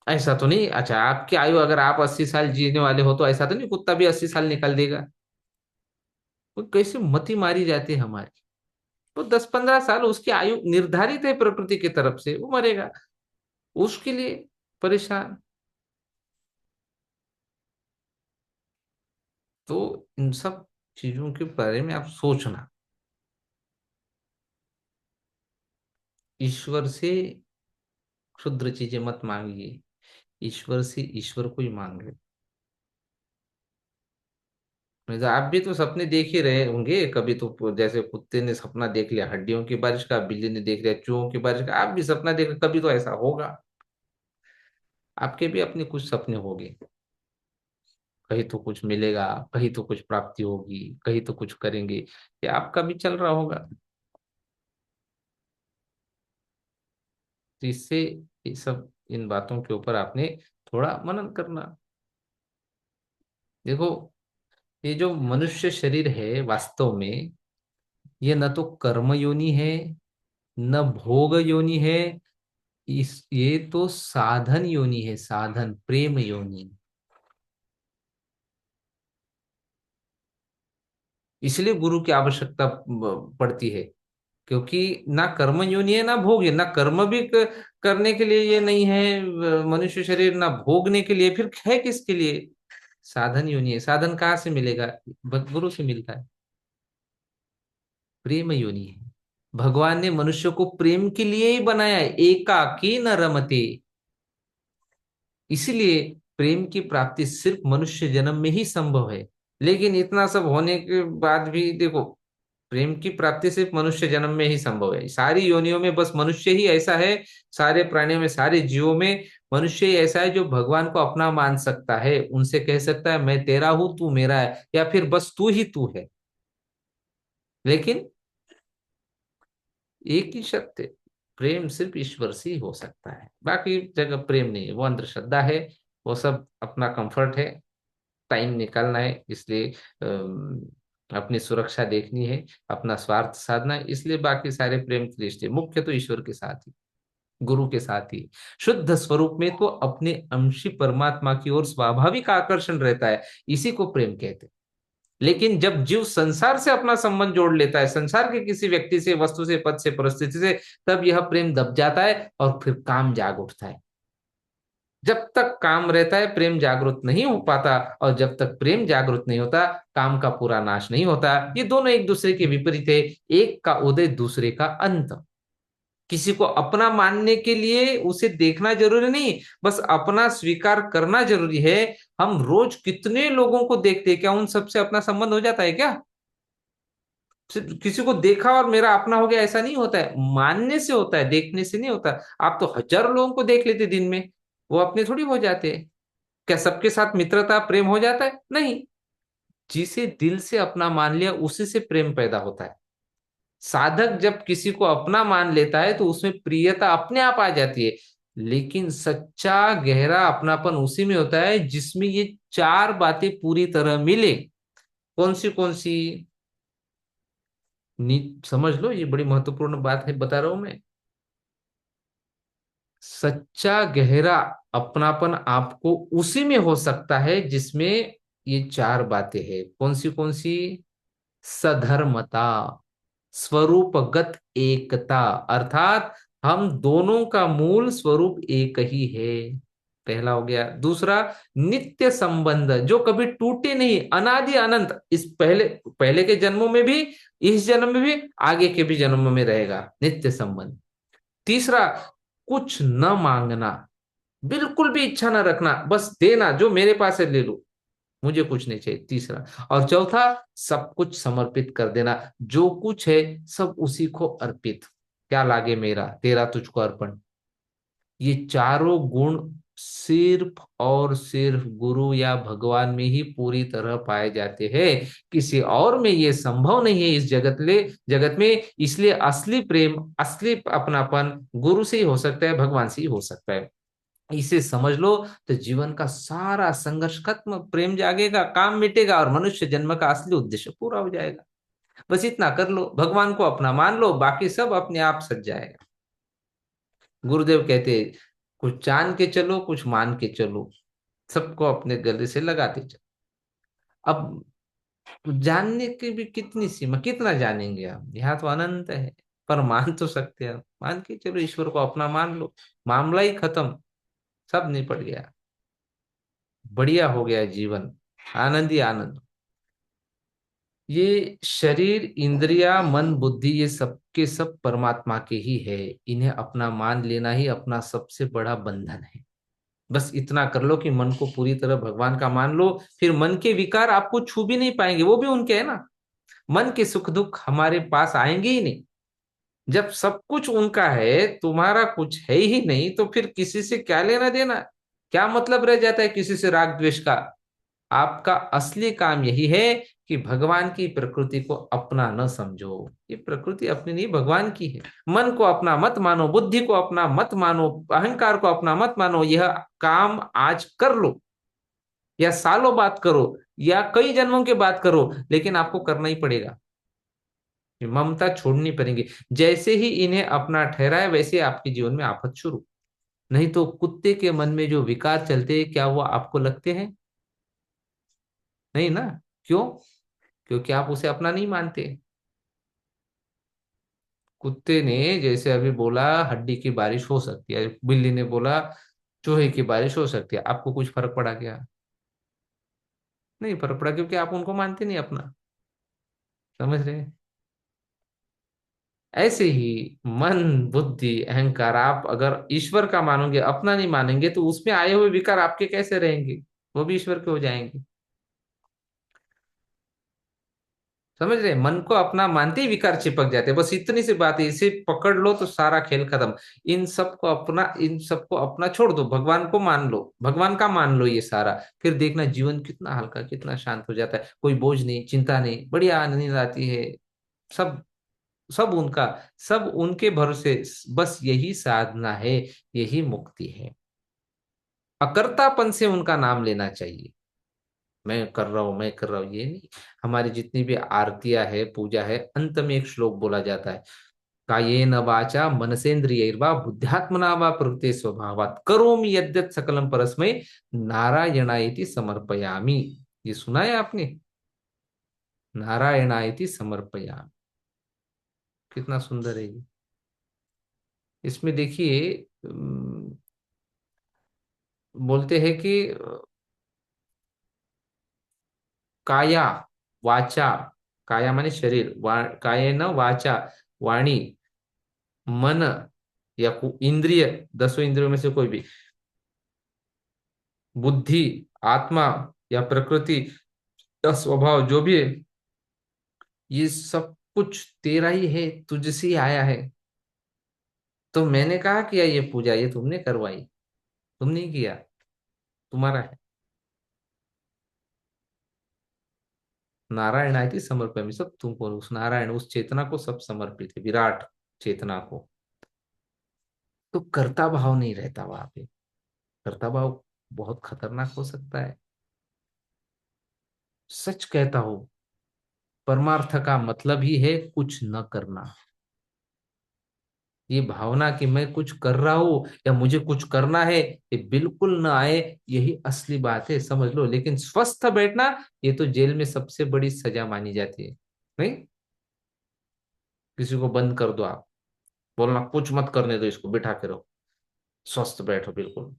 Speaker 1: ऐसा तो नहीं, अच्छा आपकी आयु अगर आप 80 साल जीने वाले हो तो ऐसा तो नहीं कुत्ता भी 80 साल निकाल देगा? वो कैसे मति मारी जाती है हमारी। तो 10-15 साल उसकी आयु निर्धारित है प्रकृति की तरफ से, वो मरेगा, उसके लिए परेशान। तो इन सब चीजों के बारे में आप सोचना। ईश्वर से क्षुद्र चीजें मत मांगिए, ईश्वर से ईश्वर को ही मांग ले। नहीं तो आप भी तो सपने देख ही रहे होंगे कभी तो, जैसे कुत्ते ने सपना देख लिया हड्डियों की बारिश का, बिल्ली ने देख लिया चूहों की बारिश का, आप भी सपना देख रहे, कभी तो ऐसा होगा। आपके भी अपने कुछ सपने होंगे, कहीं तो कुछ मिलेगा, कहीं तो कुछ प्राप्ति होगी, कहीं तो कुछ करेंगे, ये आपका भी चल रहा होगा। तो इससे ये सब, इन बातों के ऊपर आपने थोड़ा मनन करना। देखो, ये जो मनुष्य शरीर है वास्तव में, ये न तो कर्म योनि है, न भोग योनि है, इस ये तो साधन योनि है, साधन प्रेम योनि। इसलिए गुरु की आवश्यकता पड़ती है, क्योंकि ना कर्म योनि है ना भोग है, ना कर्म भी करने के लिए ये नहीं है मनुष्य शरीर, ना भोगने के लिए, फिर है किसके लिए? साधन योनि है। साधन कहाँ से मिलेगा? गुरु से मिलता है। प्रेम योनि है। भगवान ने मनुष्य को प्रेम के लिए ही बनाया है, एकाकी न रमते। इसलिए प्रेम की प्राप्ति सिर्फ मनुष्य जन्म में ही संभव है। लेकिन इतना सब होने के बाद भी देखो, प्रेम की प्राप्ति सिर्फ मनुष्य जन्म में ही संभव है। सारी योनियों में बस मनुष्य ही ऐसा है, सारे प्राणियों में, सारे जीवों में मनुष्य ही ऐसा है जो भगवान को अपना मान सकता है, उनसे कह सकता है मैं तेरा हूं तू मेरा है, या फिर बस तू ही तू है। लेकिन एक ही शर्त है, प्रेम सिर्फ ईश्वर से ही हो सकता है, बाकी जगह प्रेम नहीं है, वो अंधश्रद्धा है। वो सब अपना कंफर्ट है, टाइम निकालना है, इसलिए अपनी सुरक्षा देखनी है, अपना स्वार्थ साधना है, इसलिए बाकी सारे प्रेम के रिश्ते मुख्य तो ईश्वर के साथ ही, गुरु के साथ ही। शुद्ध स्वरूप में तो अपने अंशी परमात्मा की ओर स्वाभाविक आकर्षण रहता है, इसी को प्रेम कहते हैं। लेकिन जब जीव संसार से अपना संबंध जोड़ लेता है, संसार के किसी व्यक्ति से, वस्तु से, पद से, परिस्थिति से, तब यह प्रेम दब जाता है और फिर काम जाग उठता है। जब तक काम रहता है प्रेम जागृत नहीं हो पाता, और जब तक प्रेम जागृत नहीं होता काम का पूरा नाश नहीं होता। ये दोनों एक दूसरे के विपरीत है, एक का उदय दूसरे का अंत। किसी को अपना मानने के लिए उसे देखना जरूरी नहीं, बस अपना स्वीकार करना जरूरी है। हम रोज कितने लोगों को देखते हैं, क्या उन सबसे अपना संबंध हो जाता है क्या? सिर्फ किसी को देखा और मेरा अपना हो गया ऐसा नहीं होता है, मानने से होता है, देखने से नहीं होता। आप तो हजारों लोगों को देख लेते दिन में, वो अपने थोड़ी हो जाते हैं। क्या सबके साथ मित्रता प्रेम हो जाता है? नहीं। जिसे दिल से अपना मान लिया उसी से प्रेम पैदा होता है। साधक जब किसी को अपना मान लेता है तो उसमें प्रियता अपने आप आ जाती है। लेकिन सच्चा गहरा अपनापन उसी में होता है जिसमें ये चार बातें पूरी तरह मिले। कौन सी? समझ लो, ये बड़ी महत्वपूर्ण बात है बता रहा हूं मैं। सच्चा गहरा अपनापन आपको उसी में हो सकता है जिसमें ये चार बातें हैं। कौन सी? सधर्मता, स्वरूपगत एकता, अर्थात हम दोनों का मूल स्वरूप एक ही है। पहला हो गया। दूसरा, नित्य संबंध जो कभी टूटे नहीं, अनादि अनंत, इस पहले पहले के जन्मों में भी, इस जन्म में भी, आगे के भी जन्मों में रहेगा, नित्य संबंध। तीसरा, कुछ न मांगना, बिल्कुल भी इच्छा ना रखना, बस देना, जो मेरे पास है ले लो, मुझे कुछ नहीं चाहिए। तीसरा। और चौथा, सब कुछ समर्पित कर देना, जो कुछ है सब उसी को अर्पित, क्या लागे मेरा, तेरा तुझको अर्पण। ये चारों गुण सिर्फ और सिर्फ गुरु या भगवान में ही पूरी तरह पाए जाते हैं। किसी और में ये संभव नहीं है इस जगत में। इसलिए असली प्रेम, असली अपनापन गुरु से ही हो सकता है, भगवान से ही हो सकता है। इसे समझ लो तो जीवन का सारा संघर्ष खत्म, प्रेम जागेगा, काम मिटेगा और मनुष्य जन्म का असली उद्देश्य पूरा हो जाएगा। बस इतना कर लो, भगवान को अपना मान लो, बाकी सब अपने आप सज जाएगा। गुरुदेव कहते हैं, कुछ जान के चलो, कुछ मान के चलो, सबको अपने गले से लगाते चलो। अब जानने की भी कितनी सीमा, कितना जानेंगे हम, यहाँ तो अनंत है। पर मान तो सकते हैं, मान के चलो, ईश्वर को अपना मान लो, मामला ही खत्म, सब निपट गया, बढ़िया हो गया जीवन, आनंद ही आनंद। ये शरीर, इंद्रिया, मन, बुद्धि, ये सब के सब परमात्मा के ही है। इन्हें अपना मान लेना ही अपना सबसे बड़ा बंधन है। बस इतना कर लो कि मन को पूरी तरह भगवान का मान लो, फिर मन के विकार आपको छू भी नहीं पाएंगे, वो भी उनके है ना। मन के सुख दुख हमारे पास आएंगे ही नहीं। जब सब कुछ उनका है, तुम्हारा कुछ है ही नहीं, तो फिर किसी से क्या लेना देना, क्या मतलब रह जाता है किसी से राग द्वेष का। आपका असली काम यही है कि भगवान की प्रकृति को अपना न समझो। ये प्रकृति अपनी नहीं, भगवान की है। मन को अपना मत मानो, बुद्धि को अपना मत मानो, अहंकार को अपना मत मानो। यह काम आज कर लो, या सालों बात करो, या कई जन्मों के बात करो, लेकिन आपको करना ही पड़ेगा। ममता छोड़नी पड़ेगी। जैसे ही इन्हें अपना ठहराए, वैसे आपके जीवन में आफत शुरू। नहीं तो कुत्ते के मन में जो विकार चलते हैं, क्या वो आपको लगते हैं? नहीं ना। क्यों? क्योंकि आप उसे अपना नहीं मानते। कुत्ते ने जैसे अभी बोला हड्डी की बारिश हो सकती है, बिल्ली ने बोला चूहे की बारिश हो सकती है, आपको कुछ फर्क पड़ा क्या? नहीं फर्क पड़ा, क्योंकि आप उनको मानते नहीं अपना। समझ रहे हैं? ऐसे ही मन, बुद्धि, अहंकार, आप अगर ईश्वर का मानोगे, अपना नहीं मानेंगे, तो उसमें आए हुए विकार आपके कैसे रहेंगे? वो भी ईश्वर के हो जाएंगे। समझ रहे? मन को अपना मानते ही विकार चिपक जाते हैं। बस इतनी सी बात है, इसे पकड़ लो तो सारा खेल खत्म। इन सबको अपना छोड़ दो, भगवान को मान लो, भगवान का मान लो ये सारा। फिर देखना जीवन कितना हल्का, कितना शांत हो जाता है। कोई बोझ नहीं, चिंता नहीं, बढ़िया आनंद आती है। सब सब उनका, सब उनके भरोसे। बस यही साधना है, यही मुक्ति है। अकर्तापन से उनका नाम लेना चाहिए। मैं कर रहा हूं, मैं कर रहा हूं, ये नहीं। हमारी जितनी भी आरतियां है, पूजा है, अंत में एक श्लोक बोला जाता है, कायेन वाचा मनसेन्द्रियैर्वा बुद्ध्यात्मना वा प्रकृते स्वभावात् करोमि यद्यत् सकलम परस्मै नारायणायति समर्पयामि। ये सुना है आपने? नारायणायति समर्पयामि, कितना सुंदर है ये। इसमें देखिए, बोलते हैं कि काया वाचा, काया माने शरीर, कायेन वाचा वाणी, मन या इंद्रिय, दसों इंद्रियों में से कोई भी, बुद्धि, आत्मा या प्रकृति या स्वभाव जो भी है, ये सब कुछ तेरा ही है, तुझसे ही आया है। तो मैंने कहा किया ये पूजा, ये तुमने करवाई, तुम नहीं किया, तुम्हारा है। नारायण आयति समर्पयामि, सब तुमको, उस नारायण, उस चेतना को सब समर्पित है, विराट चेतना को। तो कर्ता भाव नहीं रहता वहां पे। कर्ता भाव बहुत खतरनाक हो सकता है। सच कहता हूं, परमार्थ का मतलब ही है कुछ न करना। ये भावना कि मैं कुछ कर रहा हूं या मुझे कुछ करना है, ये बिल्कुल ना आए। यही असली बात है, समझ लो। लेकिन स्वस्थ बैठना, ये तो जेल में सबसे बड़ी सजा मानी जाती है। नहीं, किसी को बंद कर दो आप, बोलना कुछ मत करने दो, इसको बिठा के रहो, स्वस्थ बैठो बिल्कुल,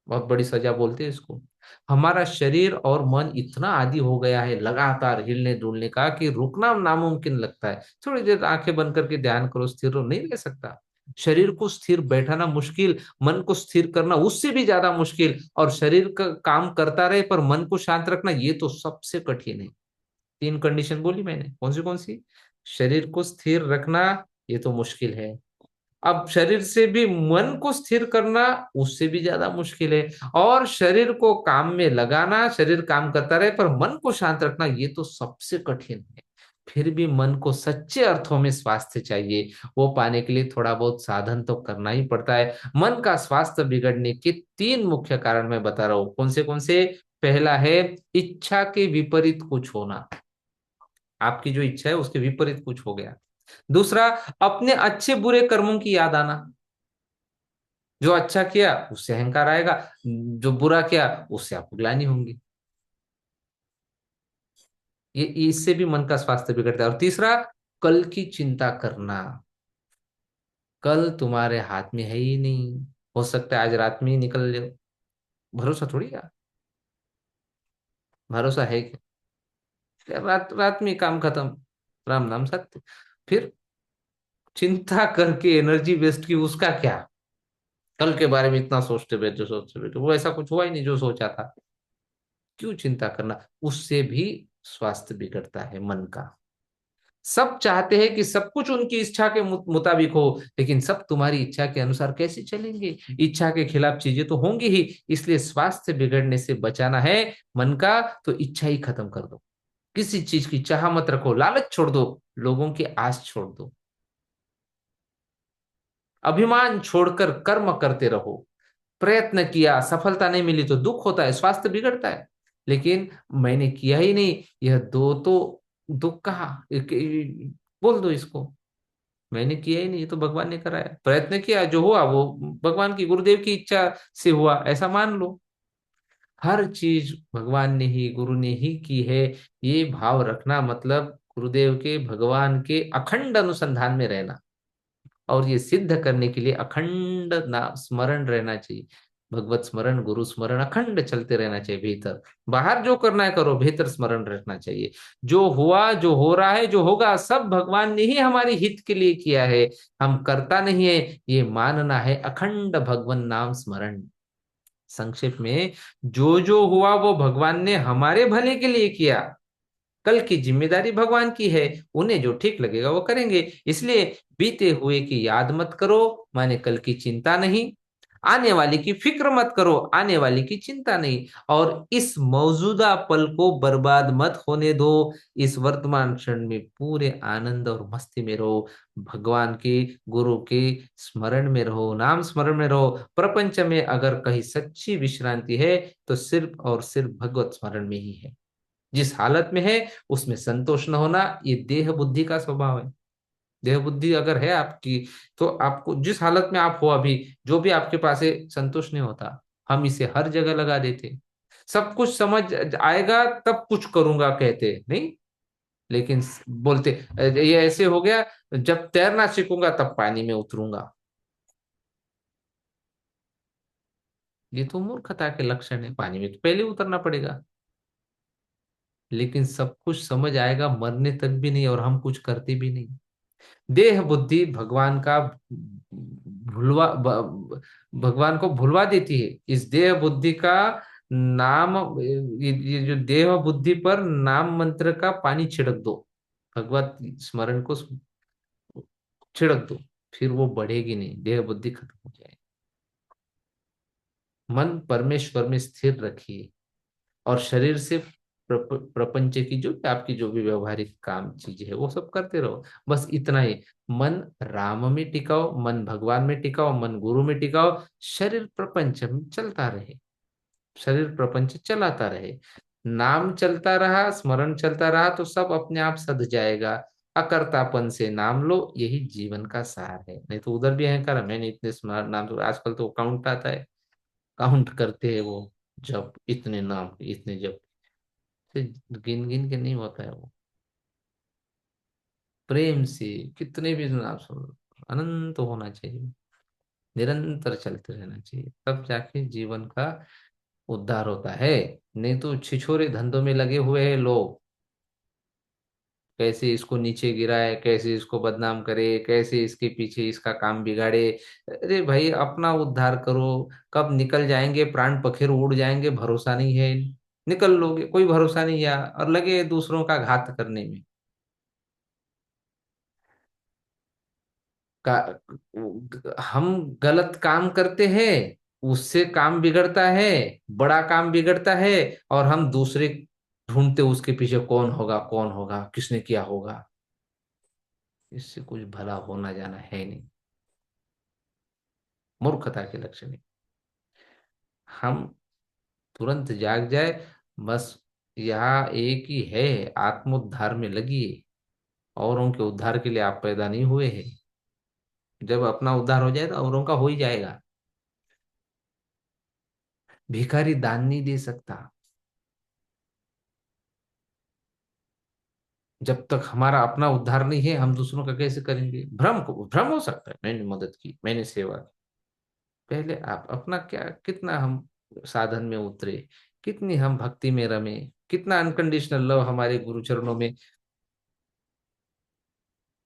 Speaker 1: बहुत बड़ी सजा बोलते हैं इसको। हमारा शरीर और मन इतना आदी हो गया है लगातार हिलने डुलने का कि रुकना नामुमकिन लगता है। थोड़ी देर आंखें बंद करके ध्यान करो, स्थिर रहो, नहीं रह सकता। शरीर को स्थिर बैठाना मुश्किल, मन को स्थिर करना उससे भी ज्यादा मुश्किल। और शरीर का काम करता रहे पर मन को शांत रखना, ये तो सबसे कठिन है। तीन कंडीशन बोली मैंने, कौन सी? शरीर को स्थिर रखना, ये तो मुश्किल है। अब शरीर से भी मन को स्थिर करना, उससे भी ज्यादा मुश्किल है। और शरीर को काम में लगाना, शरीर काम करता रहे पर मन को शांत रखना, ये तो सबसे कठिन है। फिर भी मन को सच्चे अर्थों में स्वास्थ्य चाहिए, वो पाने के लिए थोड़ा बहुत साधन तो करना ही पड़ता है। मन का स्वास्थ्य बिगड़ने के तीन मुख्य कारण मैं बता रहा हूं, कौन से? पहला है इच्छा के विपरीत कुछ होना, आपकी जो इच्छा है उसके विपरीत कुछ हो गया। दूसरा, अपने अच्छे बुरे कर्मों की याद आना, जो अच्छा किया उससे अहंकार आएगा, जो बुरा किया उससे आपको ग्लानि होंगी। ये इससे भी मन का स्वास्थ्य बिगड़ता है। और तीसरा, कल की चिंता करना, कल तुम्हारे हाथ में है ही नहीं, हो सकता है आज रात में ही निकल ले, भरोसा थोड़ी है। भरोसा है कि रात रात में काम खत्म, राम नाम सत्य। फिर चिंता करके एनर्जी वेस्ट की, उसका क्या? कल के बारे में इतना सोचते बैठे, वो ऐसा कुछ हुआ ही नहीं जो सोचा था। क्यों चिंता करना? उससे भी स्वास्थ्य बिगड़ता है मन का। सब चाहते हैं कि सब कुछ उनकी इच्छा के मुताबिक हो, लेकिन सब तुम्हारी इच्छा के अनुसार कैसे चलेंगे? इच्छा के खिलाफ चीजें तो होंगी ही। इसलिए स्वास्थ्य बिगड़ने से बचाना है मन का, तो इच्छा ही खत्म कर दो। किसी चीज की चाह मत रखो, लालच छोड़ दो, लोगों की आस छोड़ दो, अभिमान छोड़कर कर्म करते रहो। प्रयत्न किया, सफलता नहीं मिली तो दुख होता है, स्वास्थ्य बिगड़ता है। लेकिन मैंने किया ही नहीं, यह दो तो दुख कहाँ? बोल दो इसको, मैंने किया ही नहीं, ये तो भगवान ने कराया। प्रयत्न किया, जो हुआ वो भगवान की, गुरुदेव की इच्छा से हुआ, ऐसा मान लो। हर चीज भगवान ने ही, गुरु ने ही की है, ये भाव रखना, मतलब गुरुदेव के, भगवान के अखंड अनुसंधान में रहना। और ये सिद्ध करने के लिए अखंड नाम स्मरण रहना चाहिए। भगवत स्मरण, गुरु स्मरण अखंड चलते रहना चाहिए भीतर। बाहर जो करना है करो, भीतर स्मरण रखना चाहिए। जो हुआ, जो हो रहा है, जो होगा, सब भगवान ने ही हमारे हित के लिए किया है। हम करता नहीं है, ये मानना है, अखंड भगवान नाम स्मरण। संक्षेप में, जो हुआ वो भगवान ने हमारे भले के लिए किया। कल की जिम्मेदारी भगवान की है, उन्हें जो ठीक लगेगा वो करेंगे। इसलिए बीते हुए की याद मत करो, माने कल की चिंता नहीं। आने वाली की फिक्र मत करो, आने वाली की चिंता नहीं। और इस मौजूदा पल को बर्बाद मत होने दो। इस वर्तमान क्षण में पूरे आनंद और मस्ती में रहो। भगवान के, गुरु के स्मरण में रहो, नाम स्मरण में रहो। प्रपंच में अगर कहीं सच्ची विश्रांति है तो सिर्फ और सिर्फ भगवत स्मरण में ही है। जिस हालत में है उसमें संतोष न होना, ये देह बुद्धि का स्वभाव है। देह बुद्धि अगर है आपकी, तो आपको जिस हालत में आप हो अभी, जो भी आपके पास है, संतोष नहीं होता। हम इसे हर जगह लगा देते, सब कुछ समझ आएगा तब कुछ करूंगा कहते नहीं। लेकिन बोलते ये ऐसे हो गया, जब तैरना सीखूंगा तब पानी में उतरूंगा। ये तो मूर्खता के लक्षण है, पानी में तो पहले उतरना पड़ेगा। लेकिन सब कुछ समझ आएगा मरने तक भी नहीं, और हम कुछ करते भी नहीं। देह बुद्धि भगवान का भगवान को भुलवा देती है। इस देह बुद्धि का नाम, ये जो देह बुद्धि पर नाम मंत्र का पानी छिड़क दो, भगवत स्मरण को छिड़क दो, फिर वो बढ़ेगी नहीं, देह बुद्धि खत्म हो जाएगी। मन परमेश्वर में स्थिर रखिए, और शरीर से प्रपंच की जो भी आपकी जो भी व्यवहारिक काम चीजें है वो सब करते रहो। बस इतना ही। मन राम में टिकाओ, मन भगवान में टिकाओ, मन गुरु में टिकाओ। शरीर प्रपंच में चलता रहे, शरीर प्रपंच चलाता रहे। नाम चलता रहा, स्मरण चलता रहा तो सब अपने आप सध जाएगा। अकर्तापन से नाम लो, यही जीवन का सार है। नहीं तो उधर भी अहंकार है, मैंने इतने स्मरण नाम, तो आजकल तो काउंट आता है, काउंट करते हैं वो, जब इतने नाम इतने जब, से गिन गिन के नहीं होता है वो। प्रेम से कितने भी नाम सुनो, अनंत होना चाहिए, निरंतर चलते रहना चाहिए, तब जाके जीवन का उद्धार होता है। नहीं तो छिछोरे धंधों में लगे हुए हैं लोग, कैसे इसको नीचे गिराए, कैसे इसको बदनाम करे, कैसे इसके पीछे इसका काम बिगाड़े। अरे भाई अपना उद्धार करो। कब निकल जाएंगे, प्राण पखेरु उड़ जाएंगे, भरोसा नहीं है। निकल लोगे, कोई भरोसा नहीं है, और लगे दूसरों का घात करने में। हम गलत काम करते हैं, उससे काम बिगड़ता है, बड़ा काम बिगड़ता है, और हम दूसरे ढूंढते उसके पीछे, कौन होगा, कौन होगा, किसने किया होगा। इससे कुछ भला होना जाना है नहीं, मूर्खता के लक्षण है। हम तुरंत जाग जाए, बस। यहाँ एक ही है, आत्मोद्धार में लगिए। औरों के उद्धार के लिए आप पैदा नहीं हुए हैं। जब अपना उद्धार हो जाए तो औरों का हो ही जाएगा। भिखारी दान नहीं दे सकता जब तक हमारा अपना उद्धार नहीं है। हम दूसरों का कैसे करेंगे? भ्रम को भ्रम हो सकता है, मैंने मदद की, मैंने सेवा की। पहले आप अपना क्या, कितना हम साधन में उतरे, कितनी हम भक्ति में रमे, कितना अनकंडीशनल लव हमारे गुरु चरणों में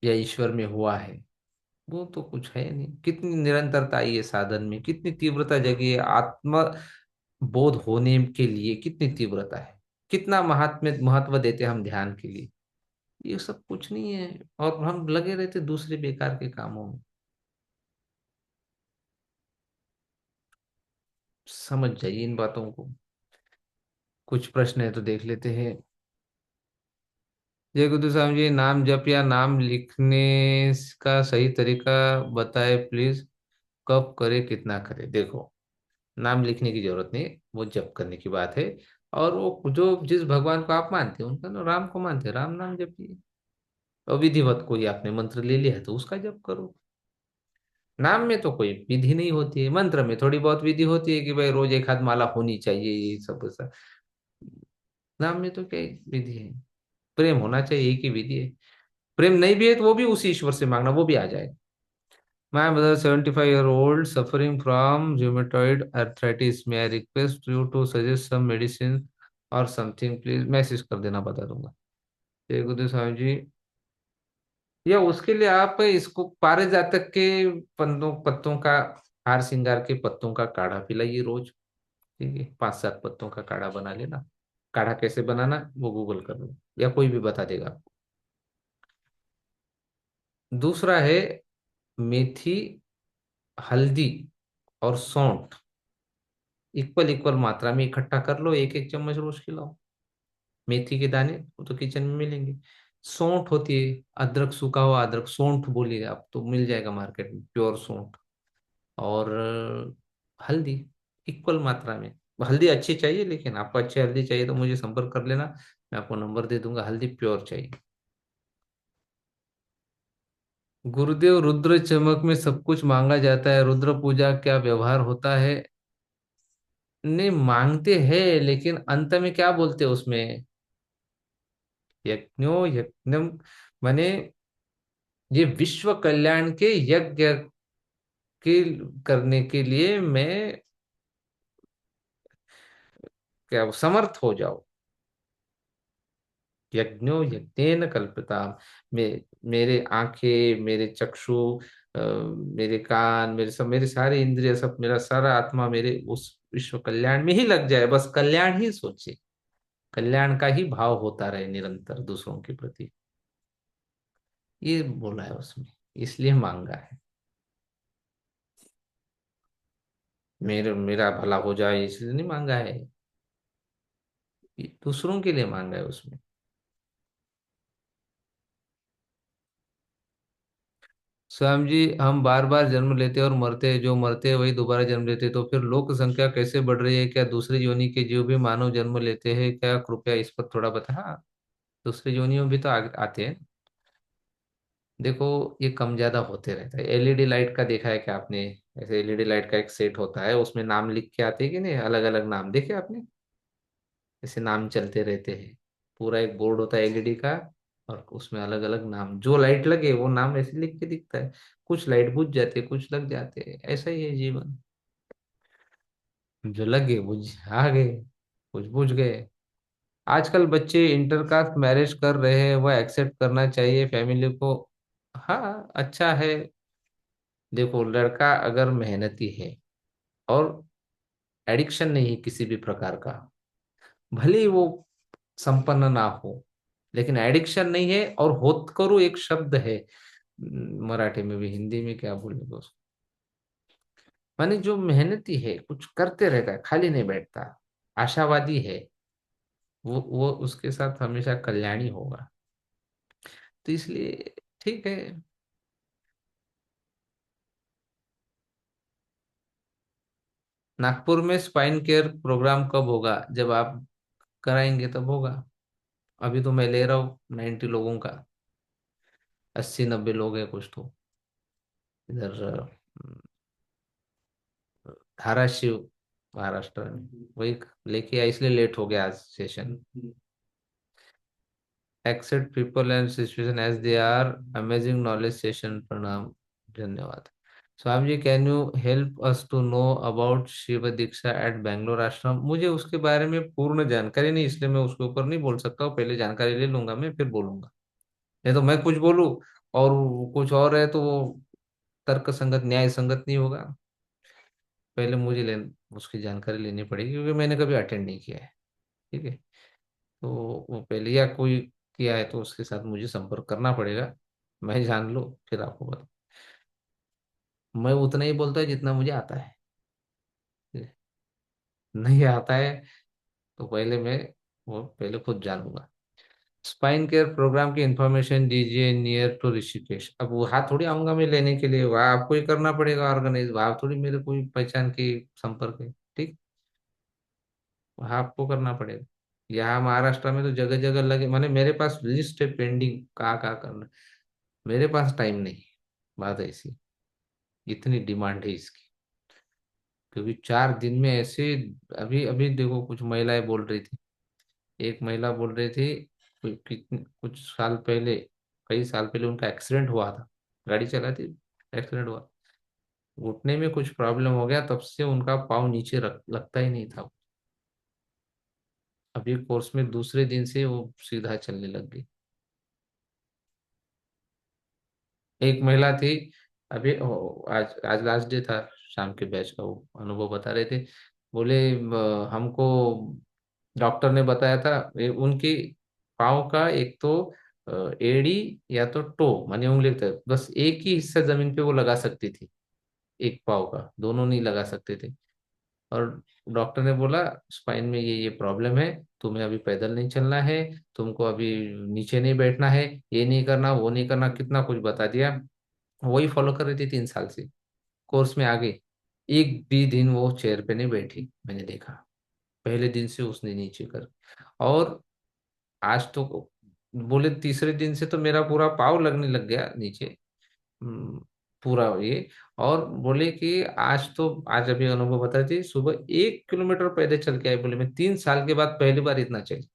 Speaker 1: या ईश्वर में हुआ है। वो तो कुछ है नहीं। कितनी निरंतरता आई है साधन में, कितनी तीव्रता जगी है आत्म बोध होने के लिए, कितनी तीव्रता है। कितना महात्म्य महत्व देते हैं हम ध्यान के लिए। ये सब कुछ नहीं है, और हम लगे रहते दूसरे बेकार के कामों में। समझ जाइए इन बातों को। कुछ प्रश्न है तो देख लेते हैं। जय गुरु स्वामी जी, नाम जप या नाम लिखने का सही तरीका बताए प्लीज। कब करे, कितना करे? देखो, नाम लिखने की जरूरत नहीं, वो जप करने की बात है। और वो जो जिस भगवान को आप मानते हैं, उनका ना, राम को मानते हैं, राम नाम जपिए। और विधिवत कोई आपने मंत्र ले लिया है तो उसका जप करो। नाम में तो कोई विधि नहीं होती है, मंत्र में थोड़ी बहुत विधि होती है कि भाई रोज एक हाथ माला होनी चाहिए, ये सब। नाम में तो क्या विधि है? प्रेम होना चाहिए, एक ही विधि है। प्रेम नहीं भी है तो वो भी उसी ईश्वर से मांगना, वो भी आ जाएगा। My mother, 75-year-old, suffering from rheumatoid arthritis. May I request you to suggest some medicine or something, please? Message कर देना, बता दूंगा। जय गुरुदेव स्वामी जी। या उसके लिए आप इसको पारिजातक के पत्तों पत्तों का, हार श्रृंगार के पत्तों का काढ़ा पिलाइए रोज। ठीक है, 5-7 पत्तों का काढ़ा बना लेना। काढ़ा कैसे बनाना वो गूगल कर लो, या कोई भी बता देगा। दूसरा है मेथी, हल्दी और सौंठ, इक्वल इक्वल मात्रा में इकट्ठा कर लो, एक एक चम्मच रोज खिलाओ। मेथी के दाने वो तो किचन में मिलेंगे। सौंठ होती है, अदरक, सूखा हुआ अदरक, सौंठ बोलिएगा आप तो मिल जाएगा मार्केट में, प्योर सौंठ। और हल्दी, इक्वल मात्रा में। हल्दी अच्छी चाहिए, लेकिन आपको अच्छी हल्दी चाहिए तो मुझे संपर्क कर लेना, मैं आपको नंबर दे दूंगा। हल्दी प्योर चाहिए। गुरुदेव, रुद्र चमक में सब कुछ मांगा जाता है, रुद्र पूजा क्या व्यवहार होता है? नहीं, मांगते हैं, लेकिन अंत में क्या बोलते हैं उसमें? यज्ञो यज्ञम, माने ये विश्व कल्याण के यज्ञ के करने के लिए मैं क्या समर्थ हो जाओ। यज्ञो यज्ञेन कल्पता। मे, मेरे आंखें, मेरे चक्षु, मेरे कान, मेरे सब, मेरे सारे इंद्रिय, सब, मेरा सारा आत्मा मेरे उस विश्व कल्याण में ही लग जाए, बस कल्याण ही सोचे। कल्याण का ही भाव होता रहे निरंतर दूसरों के प्रति। ये बोला है उसमें, इसलिए मांगा है। मेरा भला हो जाए इसलिए नहीं मांगा है, ये दूसरों के लिए मांगा है उसमें। स्वामी जी, हम बार बार जन्म लेते और मरते, जो मरते वही दोबारा जन्म लेते, तो फिर लोक संख्या कैसे बढ़ रही है? क्या दूसरी योनि के जीव भी मानव जन्म लेते हैं क्या? कृपया इस पर थोड़ा बता। हाँ, दूसरी योनियों भी तो आते हैं। देखो, ये कम ज्यादा होते रहता है। एलईडी लाइट का देखा है क्या आपने? ऐसे एलईडी लाइट का एक सेट होता है, उसमें नाम लिख के आते हैं कि नहीं, अलग अलग नाम देखे आपने? ऐसे नाम चलते रहते हैं। पूरा एक बोर्ड होता है एलईडी का, और उसमें अलग अलग नाम, जो लाइट लगे वो नाम ऐसे लिख के दिखता है। कुछ लाइट बुझ जाते, कुछ लग जाते, ऐसा ही है जीवन। जो लगे बुझ आ गए, कुछ बुझ गए। आजकल बच्चे इंटरकास्ट मैरिज कर रहे हैं, वह एक्सेप्ट करना चाहिए फैमिली को। हाँ, अच्छा है। देखो, लड़का अगर मेहनती है और एडिक्शन नहीं है किसी भी प्रकार का, भले ही वो संपन्न ना हो, लेकिन एडिक्शन नहीं है, और होतकरू एक शब्द है, मराठी में भी, हिंदी में क्या बोलेंगे उसको, माने जो मेहनती है, कुछ करते रहता है, खाली नहीं बैठता, आशावादी है, वो उसके साथ हमेशा कल्याणी होगा। तो इसलिए ठीक है। नागपुर में स्पाइन केयर प्रोग्राम कब होगा? जब आप कराएंगे तब होगा। अभी तो मैं ले रहा हूँ 90 लोगों का, 80-90 लोग हैं कुछ तो, इधर धाराशिव, महाराष्ट्र में। वही लेके आया, इसलिए लेट हो गया आज session. Accept people and situation as they are, amazing knowledge session, प्रणाम, धन्यवाद। Swami ji, can you help us to know about Shiv Diksha at Bangalore ashram? मुझे उसके बारे में पूर्ण जानकारी नहीं, इसलिए मैं उसके ऊपर नहीं बोल सकता हूँ। पहले जानकारी ले लूंगा मैं, फिर बोलूंगा। नहीं तो मैं कुछ बोलूँ और वो कुछ और है, तो वो तर्क संगत, न्याय संगत नहीं होगा। पहले मुझे उसकी जानकारी लेनी पड़ेगी, क्योंकि मैंने कभी अटेंड नहीं किया है। ठीक है। तो वो पहले या कोई किया है तो उसके साथ मुझे संपर्क करना पड़ेगा। मैं जान लो फिर आपको बता। मैं उतना ही बोलता है जितना मुझे आता है। ठीक है? नहीं आता है तो पहले मैं वो पहले खुद जानूंगा। स्पाइन केयर प्रोग्राम की इंफॉर्मेशन दीजिए नियर टू ऋषिकेश। अब वहाँ थोड़ी आऊंगा मैं लेने के लिए, वहाँ आपको ही करना पड़ेगा ऑर्गेनाइज, वहाँ थोड़ी मेरे कोई पहचान की संपर्क है। ठीक, वहाँ आपको करना पड़ेगा। यहाँ महाराष्ट्र में तो जगह जगह लगे, माने मेरे पास लिस्ट है पेंडिंग, कहाँ करना। मेरे पास टाइम नहीं, बात ऐसी, इतनी डिमांड है इसकी। क्योंकि 4 दिन में ऐसे, अभी अभी देखो कुछ महिलाएं बोल रही थी। एक महिला बोल रही थी, कुछ साल पहले, कई साल पहले उनका एक्सीडेंट हुआ था, गाड़ी चलाती, एक्सीडेंट हुआ, घुटने में कुछ प्रॉब्लम हो गया, तब से उनका पाँव नीचे लगता ही नहीं था। अभी कोर्स में दूसरे दिन से वो सीधा चलने लग गई। एक महिला थी, अभी आज आज लास्ट डे था शाम के बैच का, वो अनुभव बता रहे थे। बोले हमको डॉक्टर ने बताया था, उनकी पाँव का एक तो एड़ी या तो टो माने उंगली तक, बस एक ही हिस्सा जमीन पे वो लगा सकती थी, एक पाँव का, दोनों नहीं लगा सकते थे। और डॉक्टर ने बोला स्पाइन में ये प्रॉब्लम है, तुम्हें अभी पैदल नहीं चलना है, तुमको अभी नीचे नहीं बैठना है, ये नहीं करना, वो नहीं करना, कितना कुछ बता दिया। वही फॉलो कर रही थी 3 साल से, कोर्स में आ गई। एक भी दिन वो चेयर पे नहीं बैठी, मैंने देखा। पहले दिन से उसने नीचे कर, और आज तो बोले तीसरे दिन से तो मेरा पूरा पाँव लगने लग गया नीचे। हम्म, पूरा ये। और बोले कि आज तो, आज अभी अनुभव बता थी, सुबह 1 किलोमीटर पैदल चल के आए। बोले मैं 3 साल के बाद पहली बार इतना चली।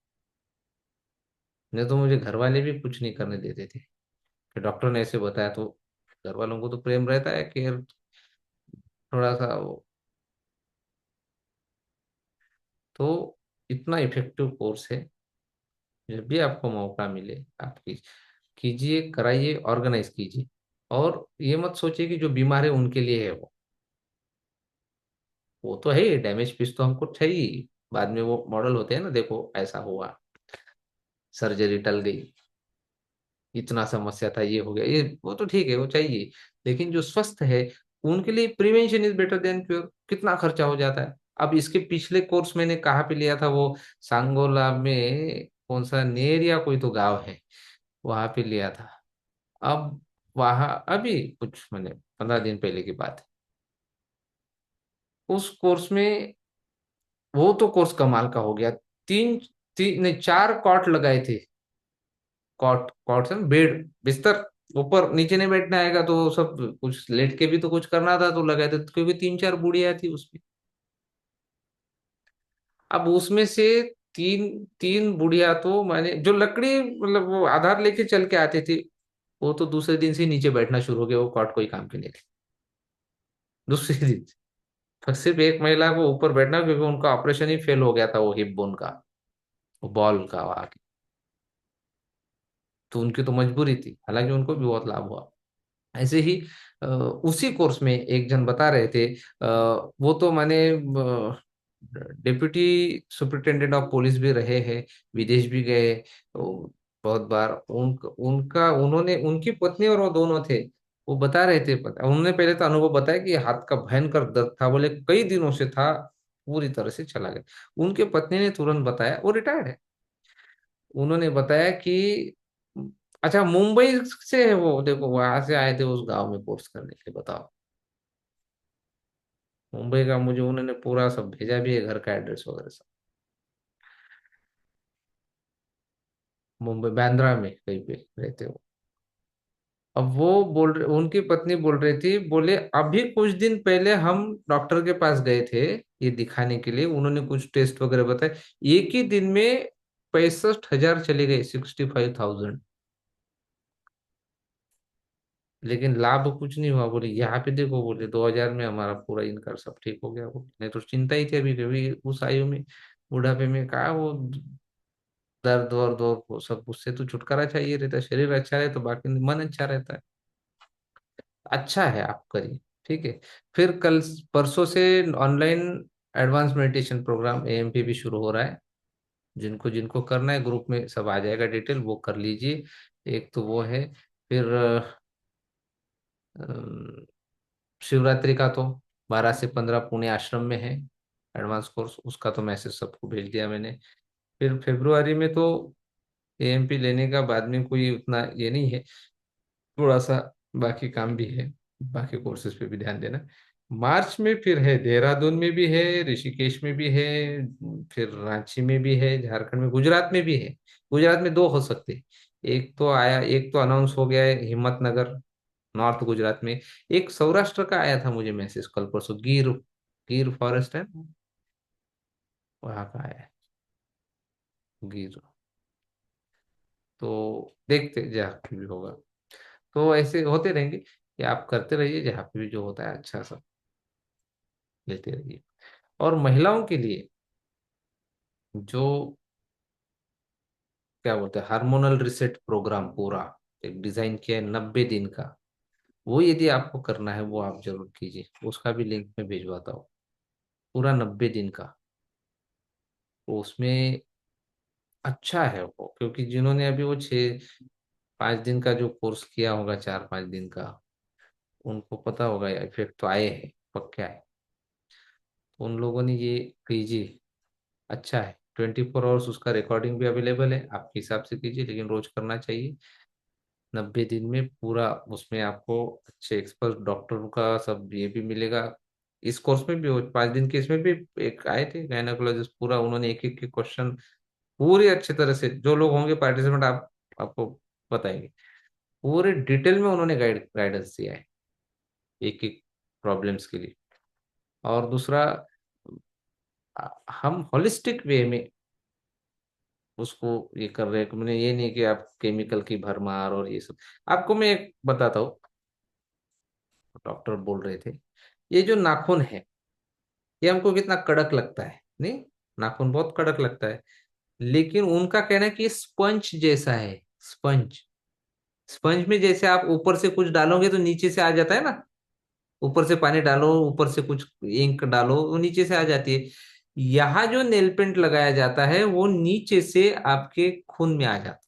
Speaker 1: नहीं तो मुझे घर वाले भी कुछ नहीं करने देते थे, कि डॉक्टर ने ऐसे बताया तो। घर वालों को तो प्रेम रहता है, केयर थोड़ा सा वो। तो इतना इफेक्टिव कोर्स है, जब भी आपको मौका मिले आप कीजिए, कराइए, ऑर्गेनाइज कीजिए। और ये मत सोचिए कि जो बीमार है उनके लिए है वो तो है ही, डैमेज पीस तो हमको चाहिए। बाद में वो मॉडल होते हैं ना, देखो ऐसा हुआ, सर्जरी टल गई, इतना समस्या था, ये हो गया, ये वो तो ठीक है, वो चाहिए। लेकिन जो स्वस्थ है उनके लिए prevention is better than cure. कितना खर्चा हो जाता है। अब इसके पिछले कोर्स मैंने कहाँ पे लिया था, वो सांगोला में, कौन सा नेर या कोई तो गांव है, वहां पे लिया था। अब वहां अभी कुछ मैंने 15 दिन पहले की बात है। उस कोर्स में, वो तो कोर्स कमाल का हो गया। तीन, तीन नहीं, 4 कॉट लगाए थे। कॉट, कॉट से बेड, बिस्तर। ऊपर नीचे नहीं बैठना आएगा तो सब कुछ लेट के भी तो कुछ करना था तो लगाए थे, क्योंकि 3 4 बुढ़िया थी उसमें। अब उसमें से तीन तीन बुढ़िया तो मैंने, जो लकड़ी मतलब वो आधार लेके चल के आते थे, वो तो दूसरे दिन से ही नीचे बैठना शुरू हो गया, वो कॉट कोई काम के नहीं थे दूसरे दिन से। पर सिर्फ एक महिला को ऊपर बैठना, क्योंकि उनका ऑपरेशन ही फेल हो गया था, वो हिप बोन का, वो बॉल का आगे। तो उनकी तो मजबूरी थी, हालांकि उनको भी बहुत लाभ हुआ। ऐसे ही उसी कोर्स में एक जन बता रहे थे, वो तो माने डिप्यूटी सुपरिटेंडेंट ऑफ पुलिस भी रहे हैं, विदेश भी गए बहुत बार। उनका उन्होंने, उनकी पत्नी और वो दोनों थे, वो बता रहे थे, पता उन्होंने पहले तो अनुभव बताया कि हाथ का भयंकर दर्द था, बोले कई दिनों से था, पूरी तरह से चला गया। उनके पत्नी ने तुरंत बताया, वो रिटायर्ड है, उन्होंने बताया कि अच्छा मुंबई से है वो, देखो वहां से आए थे उस गांव में कोर्स करने के लिए, बताओ। मुंबई का मुझे उन्होंने पूरा सब भेजा भी है, घर का एड्रेस वगैरह सब। मुंबई बांद्रा में कहीं पे रहते हो। अब वो बोल रहे, उनकी पत्नी बोल रही थी, बोले अभी कुछ दिन पहले हम डॉक्टर के पास गए थे ये दिखाने के लिए, उन्होंने कुछ टेस्ट वगैरह बताए, एक ही दिन में 65,000 चले गए, 65,000। लेकिन लाभ कुछ नहीं हुआ, बोले यहाँ पे देखो, बोले 2000 में हमारा पूरा इनकम सब ठीक हो गया। वो नहीं तो चिंता ही थी अभी, कभी उस आयु में, बुढ़ापे में कहा वो दर्द वर्द और वो सब, उससे तो छुटकारा चाहिए रहता है, शरीर अच्छा रहे तो बाकी मन अच्छा रहता है। अच्छा है, आप करिए। ठीक है। फिर कल, परसों से online advance meditation programme AMP भी शुरू हो रहा है। जिनको जिनको करना है ग्रुप में सब आ जाएगा डिटेल, वो कर लीजिए। एक तो वो है। फिर शिवरात्रि का तो 12 से 15 पुणे आश्रम में है एडवांस कोर्स, उसका तो मैसेज सबको भेज दिया मैंने। फिर फरवरी में तो एएमपी लेने का बाद में कोई उतना ये नहीं है, थोड़ा सा बाकी काम भी है, बाकी कोर्सेज पे भी ध्यान देना। मार्च में फिर है, देहरादून में भी है, ऋषिकेश में भी है, फिर रांची में भी है, झारखंड में, गुजरात में भी है। गुजरात में 2 हो सकते हैं। एक तो आया, एक तो अनाउंस हो गया है हिम्मतनगर, नॉर्थ गुजरात में। एक सौराष्ट्र का आया था मुझे मैसेज कल परसों, गिर, गिर फॉरेस्ट है, वहां का आया है, गिर। तो देखते जहाँ पे भी होगा, तो ऐसे होते रहेंगे, कि आप करते रहिए, जहाँ पे भी जो होता है अच्छा सा लेते रहिए। और महिलाओं के लिए जो क्या बोलते हैं, हार्मोनल रिसेट प्रोग्राम पूरा एक डिजाइन किया है 90 दिन का, वो यदि आपको करना है वो आप जरूर कीजिए, उसका भी लिंक मैं भिजवाता हूँ। पूरा 90 दिन का, वो उसमें अच्छा है वो, क्योंकि जिन्होंने अभी वो 5 दिन का जो कोर्स किया होगा, 4 5 दिन का, उनको पता होगा इफेक्ट तो आए हैं, पक्का है। तो उन लोगों ने ये कीजिए, अच्छा है। 24 आवर्स उसका रिकॉर्डिंग भी अवेलेबल है, आपके हिसाब से कीजिए, लेकिन रोज करना चाहिए। 90 दिन में पूरा, उसमें आपको अच्छे एक्सपर्ट डॉक्टरों का सब ये भी मिलेगा। इस कोर्स में भी, 5 दिन के इसमें भी एक आए थे गायनाकोलॉजिस्ट, पूरा उन्होंने एक एक के क्वेश्चन पूरे अच्छे तरह से, जो लोग होंगे पार्टिसिपेंट, आपको बताएंगे, पूरे डिटेल में उन्होंने गाइडेंस दिया है एक एक प्रॉब्लम्स के लिए। और दूसरा, हम होलिस्टिक वे में उसको ये कर रहे हैं, मैंने ये नहीं कि आप केमिकल की भरमार और ये सब। आपको मैं एक बताता हूँ, डॉक्टर बोल रहे थे, ये जो नाखून है, ये हमको कितना कड़क लगता है, नहीं, नाखून बहुत कड़क लगता है, लेकिन उनका कहना है कि स्पंज जैसा है, स्पंज। स्पंज में जैसे आप ऊपर से कुछ डालोगे तो नीचे से आ जाता है ना, ऊपर से पानी डालो, ऊपर से कुछ इंक डालो, वो नीचे से आ जाती है। यहाँ जो नेल पेंट लगाया जाता है वो नीचे से आपके खून में आ जाता है।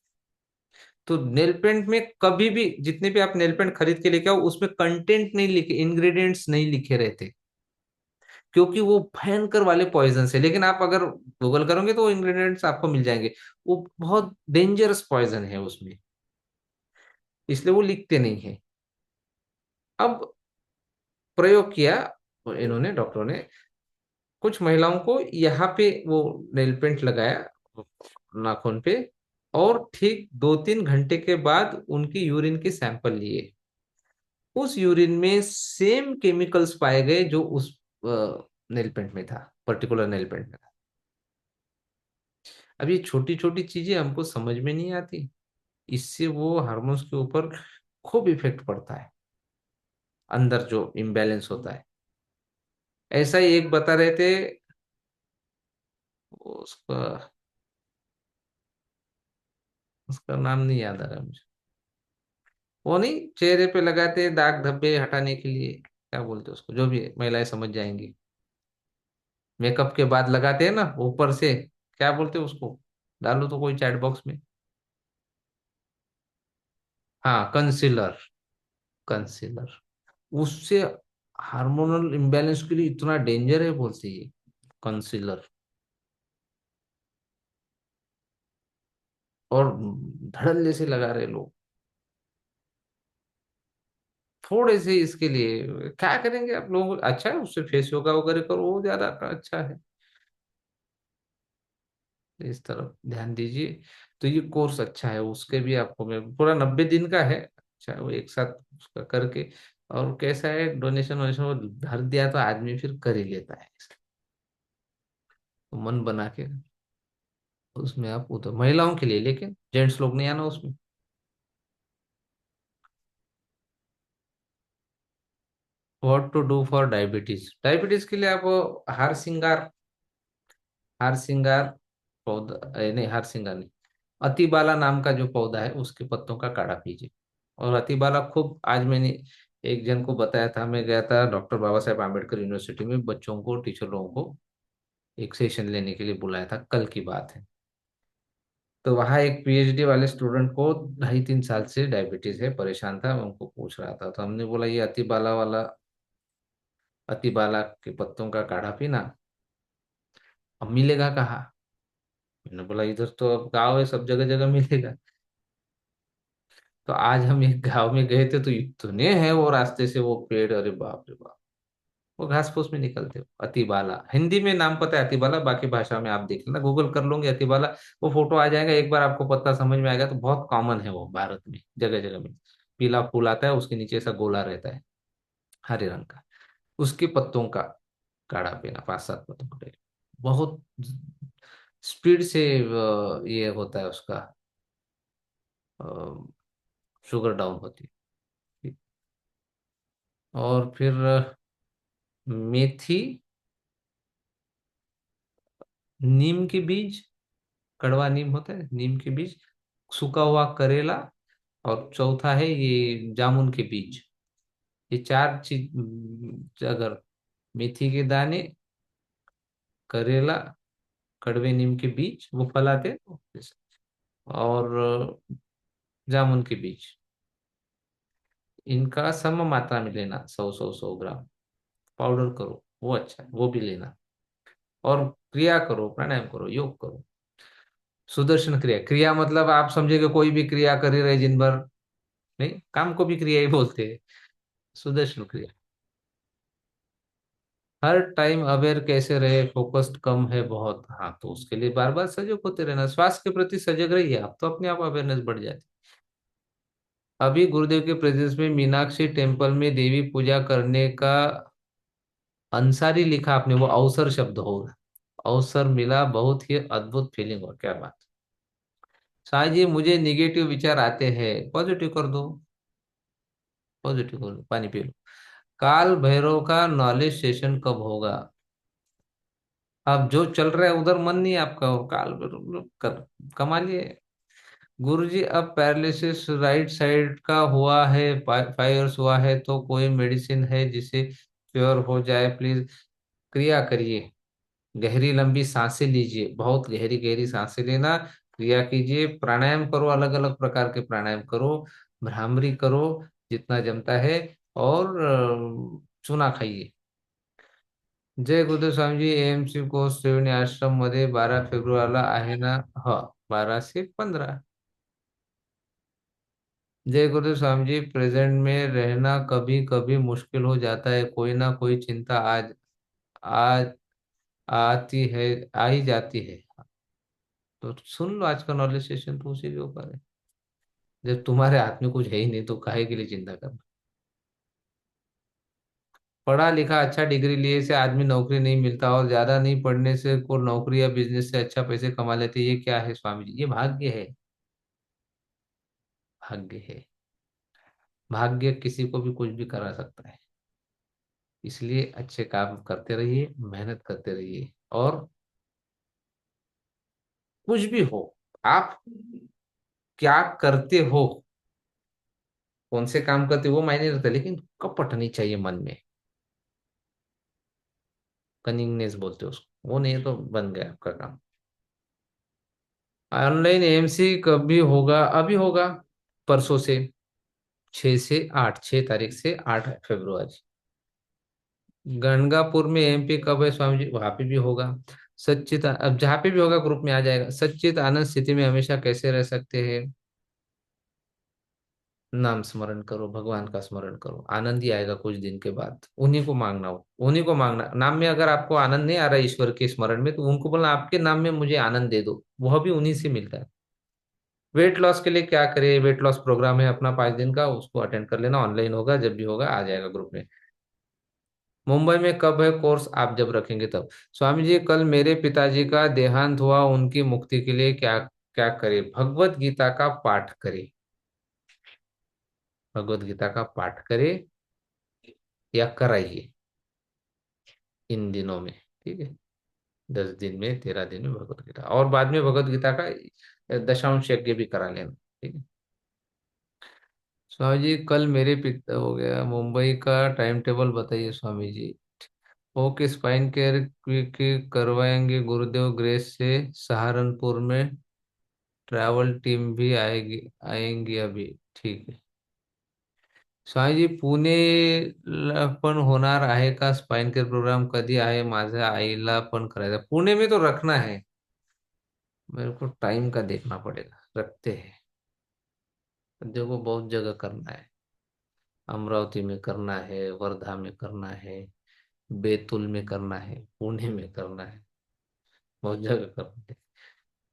Speaker 1: तो नेल पेंट में कभी भी, जितने भी आप नेल पेंट खरीद के लेके आओ, उसमें कंटेंट नहीं लिखे, इंग्रेडिएंट्स नहीं लिखे रहते, क्योंकि वो भयंकर वाले पॉइजन है। लेकिन आप अगर गूगल करोगे तो वो इंग्रेडिएंट्स आपको मिल जाएंगे, वो बहुत डेंजरस पॉइजन है उसमें, इसलिए वो लिखते नहीं है। अब प्रयोग किया इन्होंने, डॉक्टरों ने कुछ महिलाओं को यहाँ पे वो नेल पेंट लगाया नाखून पे, और ठीक 2-3 घंटे के बाद उनकी यूरिन के सैंपल लिए। उस यूरिन में सेम केमिकल्स पाए गए जो उस नेल पेंट में था, पर्टिकुलर नेल पेंट में था। अब ये छोटी छोटी चीजें हमको समझ में नहीं आती, इससे वो हार्मोन्स के ऊपर खूब इफेक्ट पड़ता है, अंदर जो इम्बैलेंस होता है। ऐसा ही एक बता रहे थे, उसका उसका नाम नहीं याद आ रहा मुझे। वो नहीं, चेहरे पे लगाते हैं दाग धब्बे हटाने के लिए, क्या बोलते हैं उसको, जो भी है, महिलाएं समझ जाएंगी। मेकअप के बाद लगाते हैं ना ऊपर से, क्या बोलते हैं उसको, डालो तो कोई चैट बॉक्स में। हाँ, कंसीलर। कंसीलर उससे हार्मोनल इम्बैलेंस के लिए इतना डेंजर है बोलते हैं कंसीलर। और धड़ल्ले से लगा रहे लोग, थोड़े से इसके लिए क्या करेंगे आप लोग, अच्छा है उससे फेस योगा वगैरह करो, वो ज्यादा अच्छा है। इस तरफ ध्यान दीजिए। तो ये कोर्स अच्छा है, उसके भी आपको मैं पूरा 90 दिन का है, अच्छा है, वो एक साथ उसका करके। और कैसा है, डोनेशन वोनेशन वो भर दिया तो आदमी फिर कर ही लेता है, तो मन बना के उसमें आप उधर महिलाओं के लिए, लेकिन जेंट्स लोग नहीं आना उसमें। What to do for diabetes, diabetes के लिए आप हार सिंगार, हार सिंगार पौधा, नहीं हार सिंगार नहीं, अतिबाला नाम का जो पौधा है उसके पत्तों का काढ़ा पीजिए। और अतिबाला खूब, आज मैंने एक जन को बताया था, मैं गया था डॉक्टर बाबा साहेब आम्बेडकर यूनिवर्सिटी में, बच्चों को टीचर लोगों को एक सेशन लेने के लिए बुलाया था, कल की बात है। तो वहाँ एक पीएचडी वाले स्टूडेंट को 2.5-3 साल से डायबिटीज है, परेशान था, मैं उनको पूछ रहा था, तो हमने बोला ये अतिबाला वाला, अतिबाला के पत्तों का काढ़ा पीना। अब मिलेगा कहाँ? मैंने बोला इधर तो अब गाँव है, सब जगह जगह मिलेगा। तो आज हम एक गांव में गए थे, तो इतने हैं वो रास्ते से वो पेड़, अरे बाप रे बाप, वो घास फूस में निकलते हो। अतिबाला हिंदी में नाम पता है अतिबाला, बाकी भाषा में आप देख लेना, गूगल कर लोगे अतिबाला, वो फोटो आ जाएगा, एक बार आपको पता समझ में आएगा। तो बहुत कॉमन है वो भारत में, जगह जगह में पीला फूल आता है, उसके नीचे ऐसा गोला रहता है हरे रंग का, उसके पत्तों का काढ़ा पीना, 5-7 पत्तों का बहुत स्पीड से ये होता है उसका, शुगर डाउन होती है। और फिर मेथी, नीम के बीज, कड़वा नीम होता है, नीम के बीज, सूखा हुआ करेला, और चौथा है ये जामुन के बीज। ये 4 चीज, अगर मेथी के दाने, करेला, कड़वे नीम के बीज वो फल आते हैं, और जामुन के बीज, इनका सम मात्रा में लेना, 100-100-100 ग्राम, पाउडर करो, वो अच्छा है, वो भी लेना। और क्रिया करो, प्राणायाम करो, योग करो। सुदर्शन क्रिया, क्रिया मतलब आप समझेगा कोई भी क्रिया कर ही रहे दिन भर, नहीं, काम को भी क्रिया ही बोलते हैं। सुदर्शन क्रिया, हर टाइम अवेयर कैसे रहे, फोकस्ड कम है बहुत, हाँ, तो उसके लिए बार बार सजग होते रहना, स्वास्थ्य के प्रति सजग रहिए आप, तो अपने आप अवेयरनेस बढ़ जाती है। अभी गुरुदेव के प्रेजेंस में मीनाक्षी टेम्पल में देवी पूजा करने का अंसारी लिखा आपने, वो अवसर शब्द होगा, अवसर मिला, बहुत ही अद्भुत फीलिंग हो, क्या बात। शायद जी मुझे निगेटिव विचार आते हैं, पॉजिटिव कर दो, पॉजिटिव कर दो, पानी पी लो। काल भैरव का नॉलेज सेशन कब होगा? अब जो चल रहा है उधर मन नहीं है आपका, और काल भैरव कर कमा लिए। गुरुजी अब पैरालिसिस राइट साइड का हुआ है, 5 इयर्स हुआ है, तो कोई मेडिसिन है जिसे क्योर हो जाए प्लीज? क्रिया करिए, गहरी लंबी सांसें लीजिए, बहुत गहरी गहरी सांसें लेना, क्रिया कीजिए, प्राणायाम करो, अलग अलग प्रकार के प्राणायाम करो, भ्रामरी करो जितना जमता है, और चूना खाइए। जय गुरुदेव स्वामी जी, एएमसी कोर्स त्रिवेणी आश्रम मध्ये 12 फेब्रुवारीला आहे ना? हा, 12 से 15, जय गुरुदेव स्वामी जी, प्रेजेंट में रहना कभी कभी मुश्किल हो जाता है, कोई ना कोई चिंता आज आज आती है, आ ही जाती है। तो सुन लो आज का नॉलेज सेशन, तो उसी के ऊपर है। जब तुम्हारे हाथ में कुछ है ही नहीं तो काहे के लिए चिंता करना। पढ़ा लिखा अच्छा डिग्री लिए से आदमी नौकरी नहीं मिलता, और ज्यादा नहीं पढ़ने से को नौकरी या बिजनेस से अच्छा पैसे कमा लेते, ये क्या है स्वामी जी? ये भाग्य है। भाग्य है। भाग्य किसी को भी कुछ भी करा सकता है। इसलिए अच्छे काम करते रहिए, मेहनत करते रहिए, और कुछ भी हो, आप क्या करते हो, कौन से काम करते हो वो मायने रखता है, लेकिन कपट नहीं चाहिए मन में। कनिंगनेस बोलते हो उसको, वो नहीं है तो बन गया आपका काम। ऑनलाइन एमसी कभी होगा? अभी होगा, परसों से, 6 से 8, 6 तारीख से 8 फरवरी। गणगापुर में एमपी कब है स्वामी जी? वहां पे भी होगा। सच्चित, अब जहाँ पे भी होगा ग्रुप में आ जाएगा। सच्चित आनंद स्थिति में हमेशा कैसे रह सकते हैं? नाम स्मरण करो, भगवान का स्मरण करो, आनंद ही आएगा कुछ दिन के बाद। उन्हीं को मांगना हो, उन्हीं को मांगना। नाम में अगर आपको आनंद नहीं आ रहा है ईश्वर के स्मरण में, तो उनको बोलना आपके नाम में मुझे आनंद दे दो, वह भी उन्हीं से मिलता है। वेट लॉस के लिए क्या करे? वेट लॉस प्रोग्राम है अपना 5 दिन का, उसको अटेंड कर लेना, ऑनलाइन होगा, जब भी होगा आ जाएगा ग्रुप में। मुंबई में कब है कोर्स? आप जब रखेंगे तब। स्वामी जी, कल मेरे पिताजी का देहांत हुआ, उनकी मुक्ति के लिए क्या क्या करे? भगवत गीता का पाठ करे। भगवत गीता का पाठ करे या कराइए इन दिनों में, ठीक है? 10 दिन में, 13 दिन में भगवत गीता, और बाद में भगवत गीता का दशांश यज्ञ भी करा लेना, ठीक है? स्वामी जी, कल मेरे पिता हो गया, मुंबई का टाइम टेबल बताइए Swami ji. Okay, spine care की करवाएंगे गुरुदेव ग्रेस से। सहारनपुर में ट्रैवल टीम भी आएगी, आएंगी अभी, ठीक है? स्वामी जी, पुणे ला पण होणार आहे का स्पाइन केअर प्रोग्राम? कधी आहे? माझ्या आईला पण करायचा पुणे में, तो रखना है। मेरे को टाइम का देखना पड़ेगा, रखते हैं। देखो बहुत जगह करना है। अमरावती में करना है, वर्धा में करना है, बैतूल में करना है, पुणे में करना है, बहुत जगह करना है।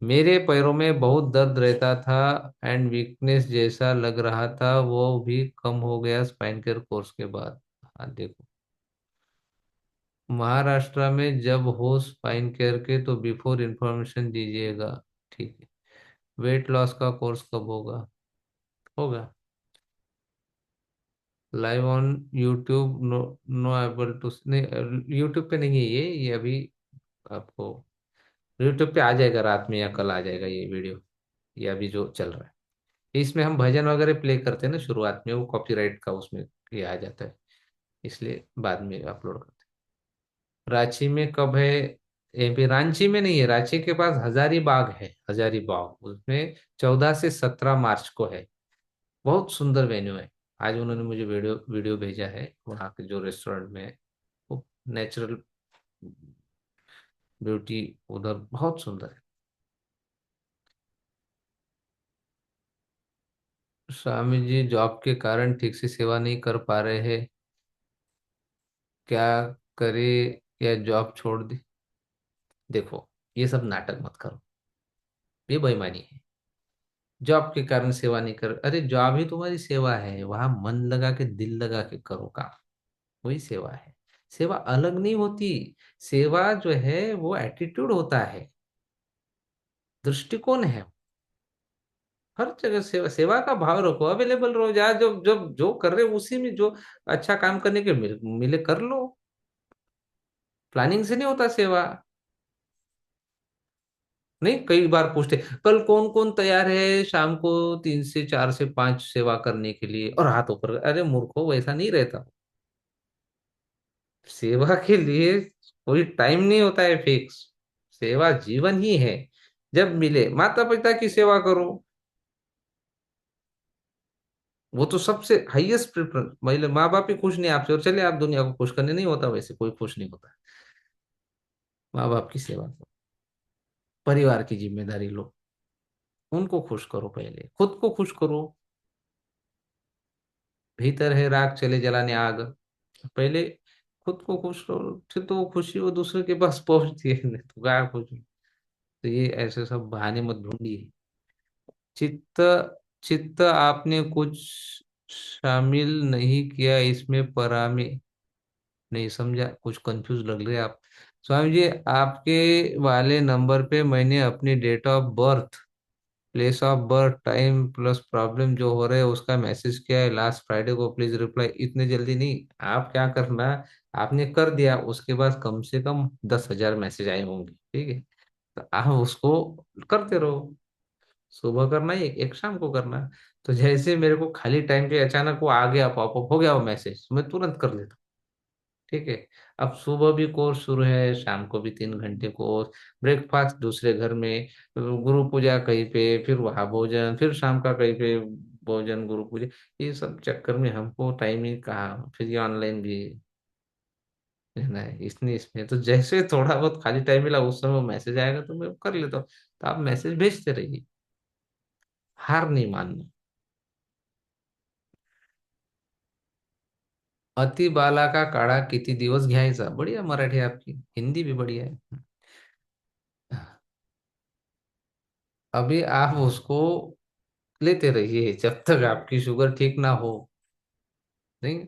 Speaker 1: मेरे पैरों में बहुत दर्द रहता था एंड वीकनेस जैसा लग रहा था, वो भी कम हो गया स्पाइन केयर कोर्स के बाद। हाँ देखो, महाराष्ट्र में जब हो स्पाइन केयर के तो बिफोर इंफॉर्मेशन दीजिएगा, ठीक है? वेट लॉस का कोर्स कब होगा? होगा live on YouTube. No, no able to, नहीं यूट्यूब पे नहीं है ये अभी आपको यूट्यूब पे आ जाएगा, रात में या कल आ जाएगा ये वीडियो। ये अभी जो चल रहा है, इसमें हम भजन वगैरह प्ले करते हैं ना शुरुआत में, वो कॉपीराइट का उसमें ये आ जाता है, इसलिए बाद में अपलोड करते हैं। रांची में कब है? एमपी रांची में नहीं है, रांची के पास हजारीबाग है, हजारीबाग, उसमें 14 से 17 मार्च को है। बहुत सुंदर वेन्यू है। आज उन्होंने मुझे वीडियो वीडियो भेजा है, वहाँ के जो रेस्टोरेंट में है, वो नेचुरल ब्यूटी उधर बहुत सुंदर है। स्वामी जी, जॉब के कारण ठीक से सेवा नहीं कर पा रहे हैं, क्या करे? या जॉब छोड़ दे? देखो, ये सब नाटक मत करो, ये बेईमानी है। जॉब के कारण सेवा नहीं कर, अरे जॉब ही तुम्हारी सेवा है, वहां मन लगा के दिल लगा के करो काम, वही सेवा है। सेवा अलग नहीं होती। सेवा जो है वो एटीट्यूड होता है, दृष्टिकोण है। हर जगह सेवा, सेवा का भाव रखो, अवेलेबल रहो, जहाँ जो जो जो कर रहे हो उसी में जो अच्छा काम करने के मिले कर लो। प्लानिंग से नहीं होता सेवा। नहीं, कई बार पूछते कल कौन कौन तैयार है शाम को 3 से 4 से 5 सेवा करने के लिए, और हाथ ऊपर, अरे मूर्खो, वैसा नहीं रहता। सेवा के लिए कोई टाइम नहीं होता है फिक्स। सेवा जीवन ही है। जब मिले माता पिता की सेवा करो, वो तो सबसे हाईएस्ट प्रेफरेंस। मतलब माँ बाप ही खुश नहीं आपसे, और चले आप दुनिया को खुश करने, नहीं होता वैसे, कोई खुश नहीं होता। माँ बाप की सेवा करो, परिवार की जिम्मेदारी लो, उनको खुश करो, पहले खुद को खुश करो। भीतर है राग चले जलाने आग। पहले खुद को खुश रहो, फिर तो वो खुशी वो दूसरे के पास पहुंचती है, नहीं तो क्या खुश। तो ये ऐसे सब बहाने मत ढूंढिए। चित्त चित्त आपने कुछ शामिल नहीं किया इसमें परामे। नहीं समझा, कुछ कंफ्यूज लग रहे हैं आप। स्वामी जी, आपके वाले नंबर पे मैंने अपनी date of birth, place of birth, time plus problem जो हो रहा है उसका मैसेज किया है लास्ट फ्राइडे को, प्लीज रिप्लाई। इतने जल्दी नहीं। आप क्या करना, आपने कर दिया, उसके बाद कम से कम 10,000 मैसेज आए होंगे, ठीक है। तो आप उसको करते रहो। सुबह करना है, एक शाम को करना है। तो जैसे मेरे को खाली टाइम पे अचानक वो आ गया, पॉपअप हो गया वो मैसेज, मैं तुरंत कर लेता हूँ, ठीक है। अब सुबह भी कोर्स शुरू है, शाम को भी 3 घंटे कोर्स, ब्रेकफास्ट दूसरे घर में, गुरु पूजा कहीं पे, फिर वहां भोजन, फिर शाम का कहीं पे भोजन, गुरु पूजा। ये सब चक्कर में हमको टाइम ही कहाँ, फिर ये ऑनलाइन भी रहना है, इसने इसमें तो जैसे थोड़ा बहुत खाली टाइम मिला उस समय मैसेज आएगा तो मैं कर लेता हूँ। तो आप मैसेज भेजते रहिए, हार नहीं मानना। अति बाला का काढा किती दिवस घ्यायचा, बढ़िया मराठी है आपकी, हिंदी भी बढ़िया है। अभी आप उसको लेते रहिए जब तक आपकी शुगर ठीक ना हो। नहीं।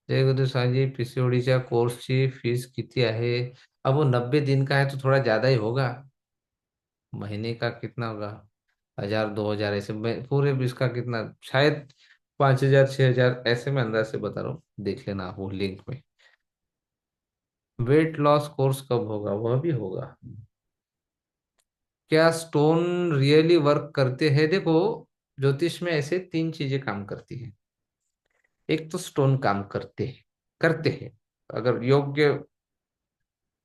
Speaker 1: जय गुरु साईं जी, पीसीओडीच्या कोर्सची फीस किती आहे? अब वो 90 दिन का है तो थोड़ा ज्यादा ही होगा। महीने का कितना होगा? 1,000 2,000 ऐसे में पूरे बीस का कितना, शायद 5,000 6,000 ऐसे में अंदाज से बता रहा हूँ, देख लेना वो लिंक में। वेट लॉस कोर्स कब होगा? वह भी होगा। क्या स्टोन रियली वर्क करते हैं? देखो, ज्योतिष में ऐसे 3 चीजें काम करती है। एक तो स्टोन काम करते हैं अगर योग्य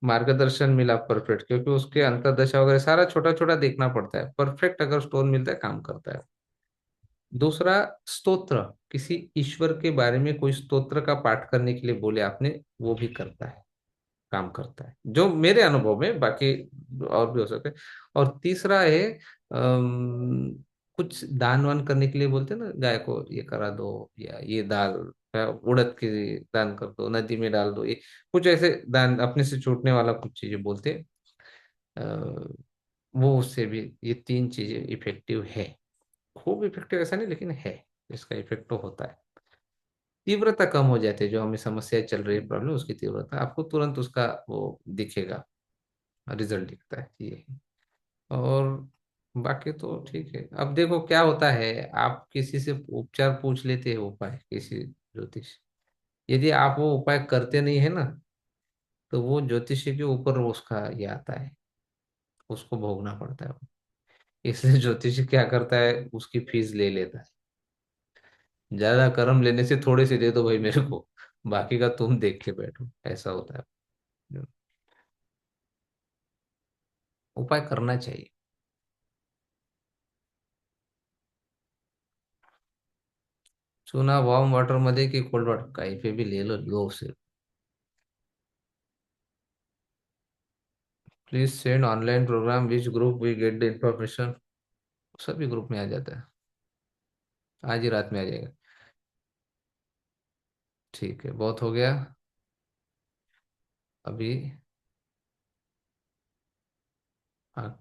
Speaker 1: मार्गदर्शन मिला परफेक्ट, क्योंकि उसके अंतर्दशा वगैरह सारा छोटा छोटा देखना पड़ता है, परफेक्ट अगर स्टोन मिलता है काम करता है। दूसरा, स्तोत्र, किसी ईश्वर के बारे में कोई स्तोत्र का पाठ करने के लिए बोले आपने, वो भी करता है, काम करता है जो मेरे अनुभव में, बाकी और भी हो सकते हैं। और तीसरा है, कुछ दान वान करने के लिए बोलते हैं ना, गाय को ये करा दो, या ये दाल, या उड़द की दान कर दो, नदी में डाल दो, ये कुछ ऐसे दान अपने से छूटने वाला कुछ चीजें बोलते हैं। अ, वो उससे भी, ये 3 चीजें इफेक्टिव है। खूब इफेक्टिव ऐसा नहीं, लेकिन है, इसका इफेक्ट तो होता है। तीव्रता कम हो जाती है, जो हमें समस्या चल रही है, प्रॉब्लम, उसकी तीव्रता आपको तुरंत उसका वो दिखेगा, रिजल्ट दिखता है ये। और बाकी तो ठीक है। अब देखो क्या होता है, आप किसी से उपचार पूछ लेते हैं, उपाय किसी ज्योतिष, यदि आप वो उपाय करते नहीं है ना, तो वो ज्योतिषी के ऊपर उसका ये आता है, उसको भोगना पड़ता है। इसलिए ज्योतिषी क्या करता है, उसकी फीस ले लेता है। ज्यादा कर्म लेने से थोड़े से दे दो भाई मेरे को, बाकी का तुम देख के बैठो, ऐसा होता है। उपाय करना चाहिए। चूना वार्म वाटर मध्ये की कोल्ड वाटर, कहीं पे भी ले लो, लो से। Please send online programme which group we get the information. सभी ग्रुप में आ जाता है, आज ही रात में आ जाएगा। ठीक है, बहुत हो गया अभी। हाँ।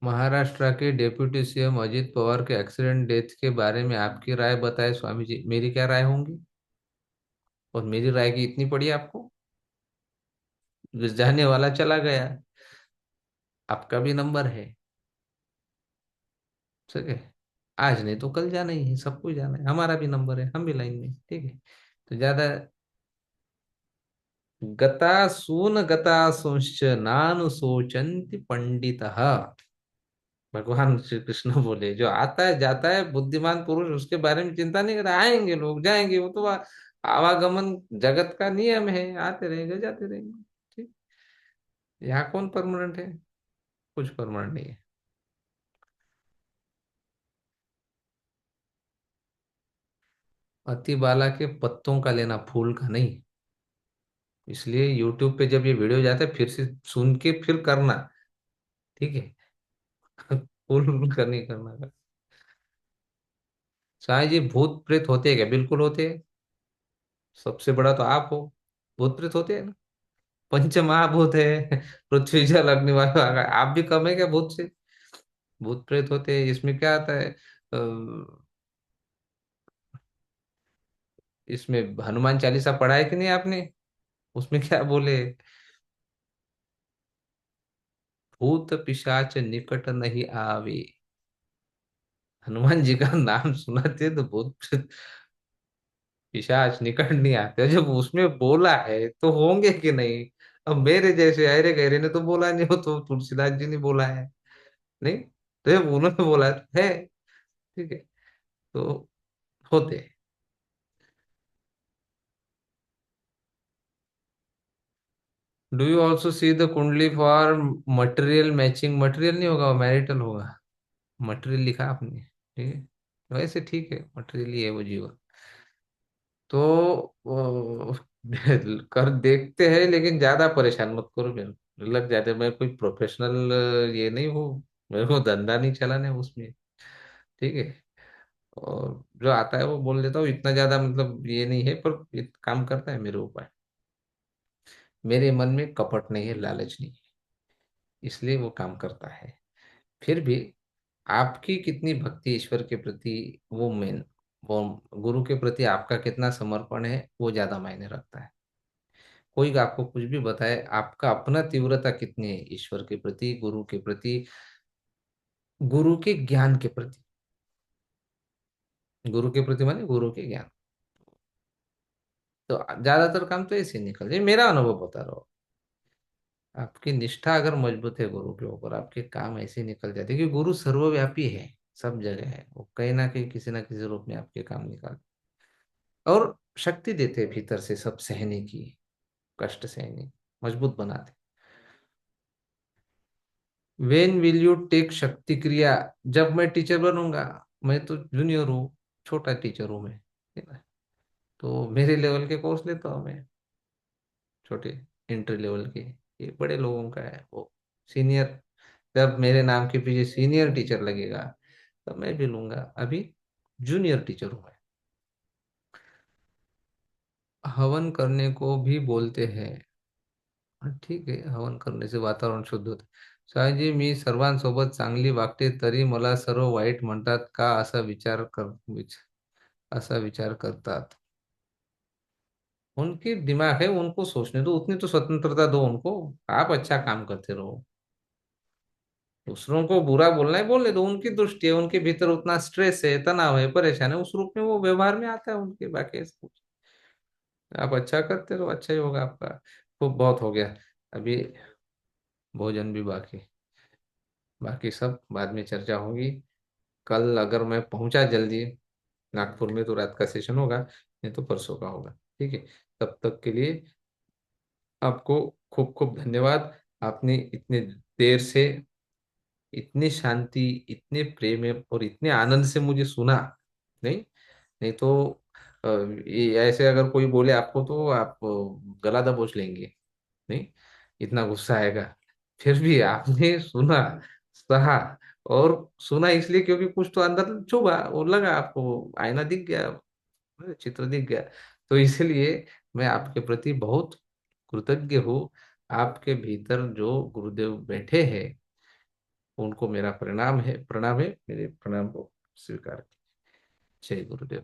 Speaker 1: महाराष्ट्र के डेप्यूटी सीएम अजित पवार के एक्सीडेंट डेथ के बारे में आपकी राय बताएं स्वामी जी। मेरी क्या राय होंगी, और मेरी राय की इतनी पड़ी आपको? जाने वाला चला गया, आपका भी नंबर है, ठीक है। आज नहीं तो कल जाना ही है, सबको जाना है, हमारा भी नंबर है, हम भी लाइन में, ठीक है। तो ज्यादा, गता सून नानु सोचंति पंडित। भगवान श्री कृष्ण बोले, जो आता है जाता है बुद्धिमान पुरुष, उसके बारे में चिंता नहीं करता, आएंगे लोग जाएंगे, वो तो आवागमन जगत का नियम है, आते रहेंगे जाते रहेंगे, ठीक। यहाँ कौन परमानेंट है? कुछ परमानेंट नहीं है। अति बाला के पत्तों का लेना, फूल का नहीं। इसलिए यूट्यूब पे जब ये वीडियो जाता है, फिर से सुन के फिर करना। ठीक है। फुल करनी करना। साईं जी, भूत प्रेत होते हैं क्या? बिल्कुल होते हैं। सबसे बड़ा तो आप हो। भूत प्रेत होते हैं ना। पंच महाभूत है। पृथ्वी जल अग्नि वायु आकाश। आप भी कम है क्या भूत से? भूत प्रेत होते हैं, इसमें क्या आता है? इसमें हनुमान चालीसा पढ़ा है कि नहीं आपने? उसमें क्या बोले? भूत पिशाच निकट नहीं आवे। हनुमान जी का नाम सुनाते तो भूत पिशाच निकट नहीं आते। जब उसमें बोला है तो होंगे कि नहीं? अब मेरे जैसे अरे गहरे ने तो बोला नहीं, हो तो तुलसीदास जी ने बोला है। नहीं, तो जब उन्होंने बोला है, ठीक है, तो होते हैं। Do you also see the कुंडली फॉर मटेरियल मैचिंग? मटेरियल नहीं होगा, मैरिटल होगा। मटेरियल लिखा आपने, ठीक है। वैसे ठीक है, मटेरियल ही है वो जीवन। तो वो कर देखते हैं, लेकिन ज्यादा परेशान मत करो मेरे। लग जाते, मैं कोई प्रोफेशनल ये नहीं हूँ। मेरे को धंधा नहीं चलाना है उसमें। ठीक है। और जो आता है वो बोल देता हूँ, इतना ज्यादा मतलब ये नहीं है, पर ये काम करता है मेरे ऊपर। मेरे मन में कपट नहीं है, लालच नहीं है, इसलिए वो काम करता है। फिर भी आपकी कितनी भक्ति ईश्वर के प्रति, वो गुरु के प्रति आपका कितना समर्पण है, वो ज्यादा मायने रखता है। कोई आपको कुछ भी बताए, आपका अपना तीव्रता कितनी है ईश्वर के प्रति, गुरु के प्रति, गुरु के ज्ञान के प्रति। गुरु के प्रति माने गुरु के ज्ञान। तो ज्यादातर काम तो ऐसे ही निकल जाए, मेरा अनुभव बता रहा हूँ। आपकी निष्ठा अगर मजबूत है गुरु के ऊपर, आपके काम ऐसे ही निकल जाते हैं, क्योंकि गुरु सर्वव्यापी है। सब जगह है वो, कहीं ना किसी रूप में आपके काम निकाल और शक्ति देते हैं भीतर से सब सहने की, कष्ट सहने की, मजबूत बनाते। वेन विल यू टेक शक्ति क्रिया? जब मैं टीचर बनूंगा। मैं तो जूनियर हूँ, छोटा टीचर हूँ मैं, है ना। तो मेरे लेवल के कोर्स लेता हूँ मैं, छोटे इंटर लेवल के। ये बड़े लोगों का है वो, सीनियर। जब मेरे नाम के पीछे सीनियर टीचर लगेगा, तब मैं भी लूंगा। अभी जूनियर टीचर हूँ मैं। हवन करने को भी बोलते हैं। हाँ, ठीक आहे, हवन करने से वातावरण शुद्ध होते. शहाजी, मी सर्वांसोबत चांगली वागते तरी मला सर्व वाईट म्हणतात का, असा विचार करतात. उनकी दिमाग है, उनको सोचने दो, उतनी तो स्वतंत्रता दो उनको। आप अच्छा काम करते रहो। दूसरों को बुरा बोलना है बोलने दो, उनकी दृष्टि है, उनके भीतर उतना स्ट्रेस है, तनाव है, परेशान है, उस रूप में वो व्यवहार में आता है उनके। बाकी ऐसा कुछ। आप अच्छा करते रहो, अच्छा ही होगा आपका। खूब बहुत हो गया। अभी भोजन भी बाकी। बाकी सब बाद में चर्चा होगी। कल अगर मैं पहुंचा जल्दी नागपुर में, तो रात का सेशन होगा, नहीं तो परसों का होगा। ठीक है। तब तक के लिए आपको खूब खूब धन्यवाद। आपने इतने देर से, इतनी शांति, इतने प्रेम और इतने आनंद से मुझे सुना। नहीं, नहीं तो ये ऐसे अगर कोई बोले आपको, तो आप गला दबोच लेंगे। नहीं, इतना गुस्सा आएगा। फिर भी आपने सुना, सहा। और सुना इसलिए क्योंकि कुछ तो अंदर चुभा और लगा आपको, आईना दिख गया, चित्र दिख गया। तो इसलिए मैं आपके प्रति बहुत कृतज्ञ हूँ। आपके भीतर जो गुरुदेव बैठे हैं, उनको मेरा प्रणाम है, मेरे प्रणाम को स्वीकार कीजिए। जय गुरुदेव।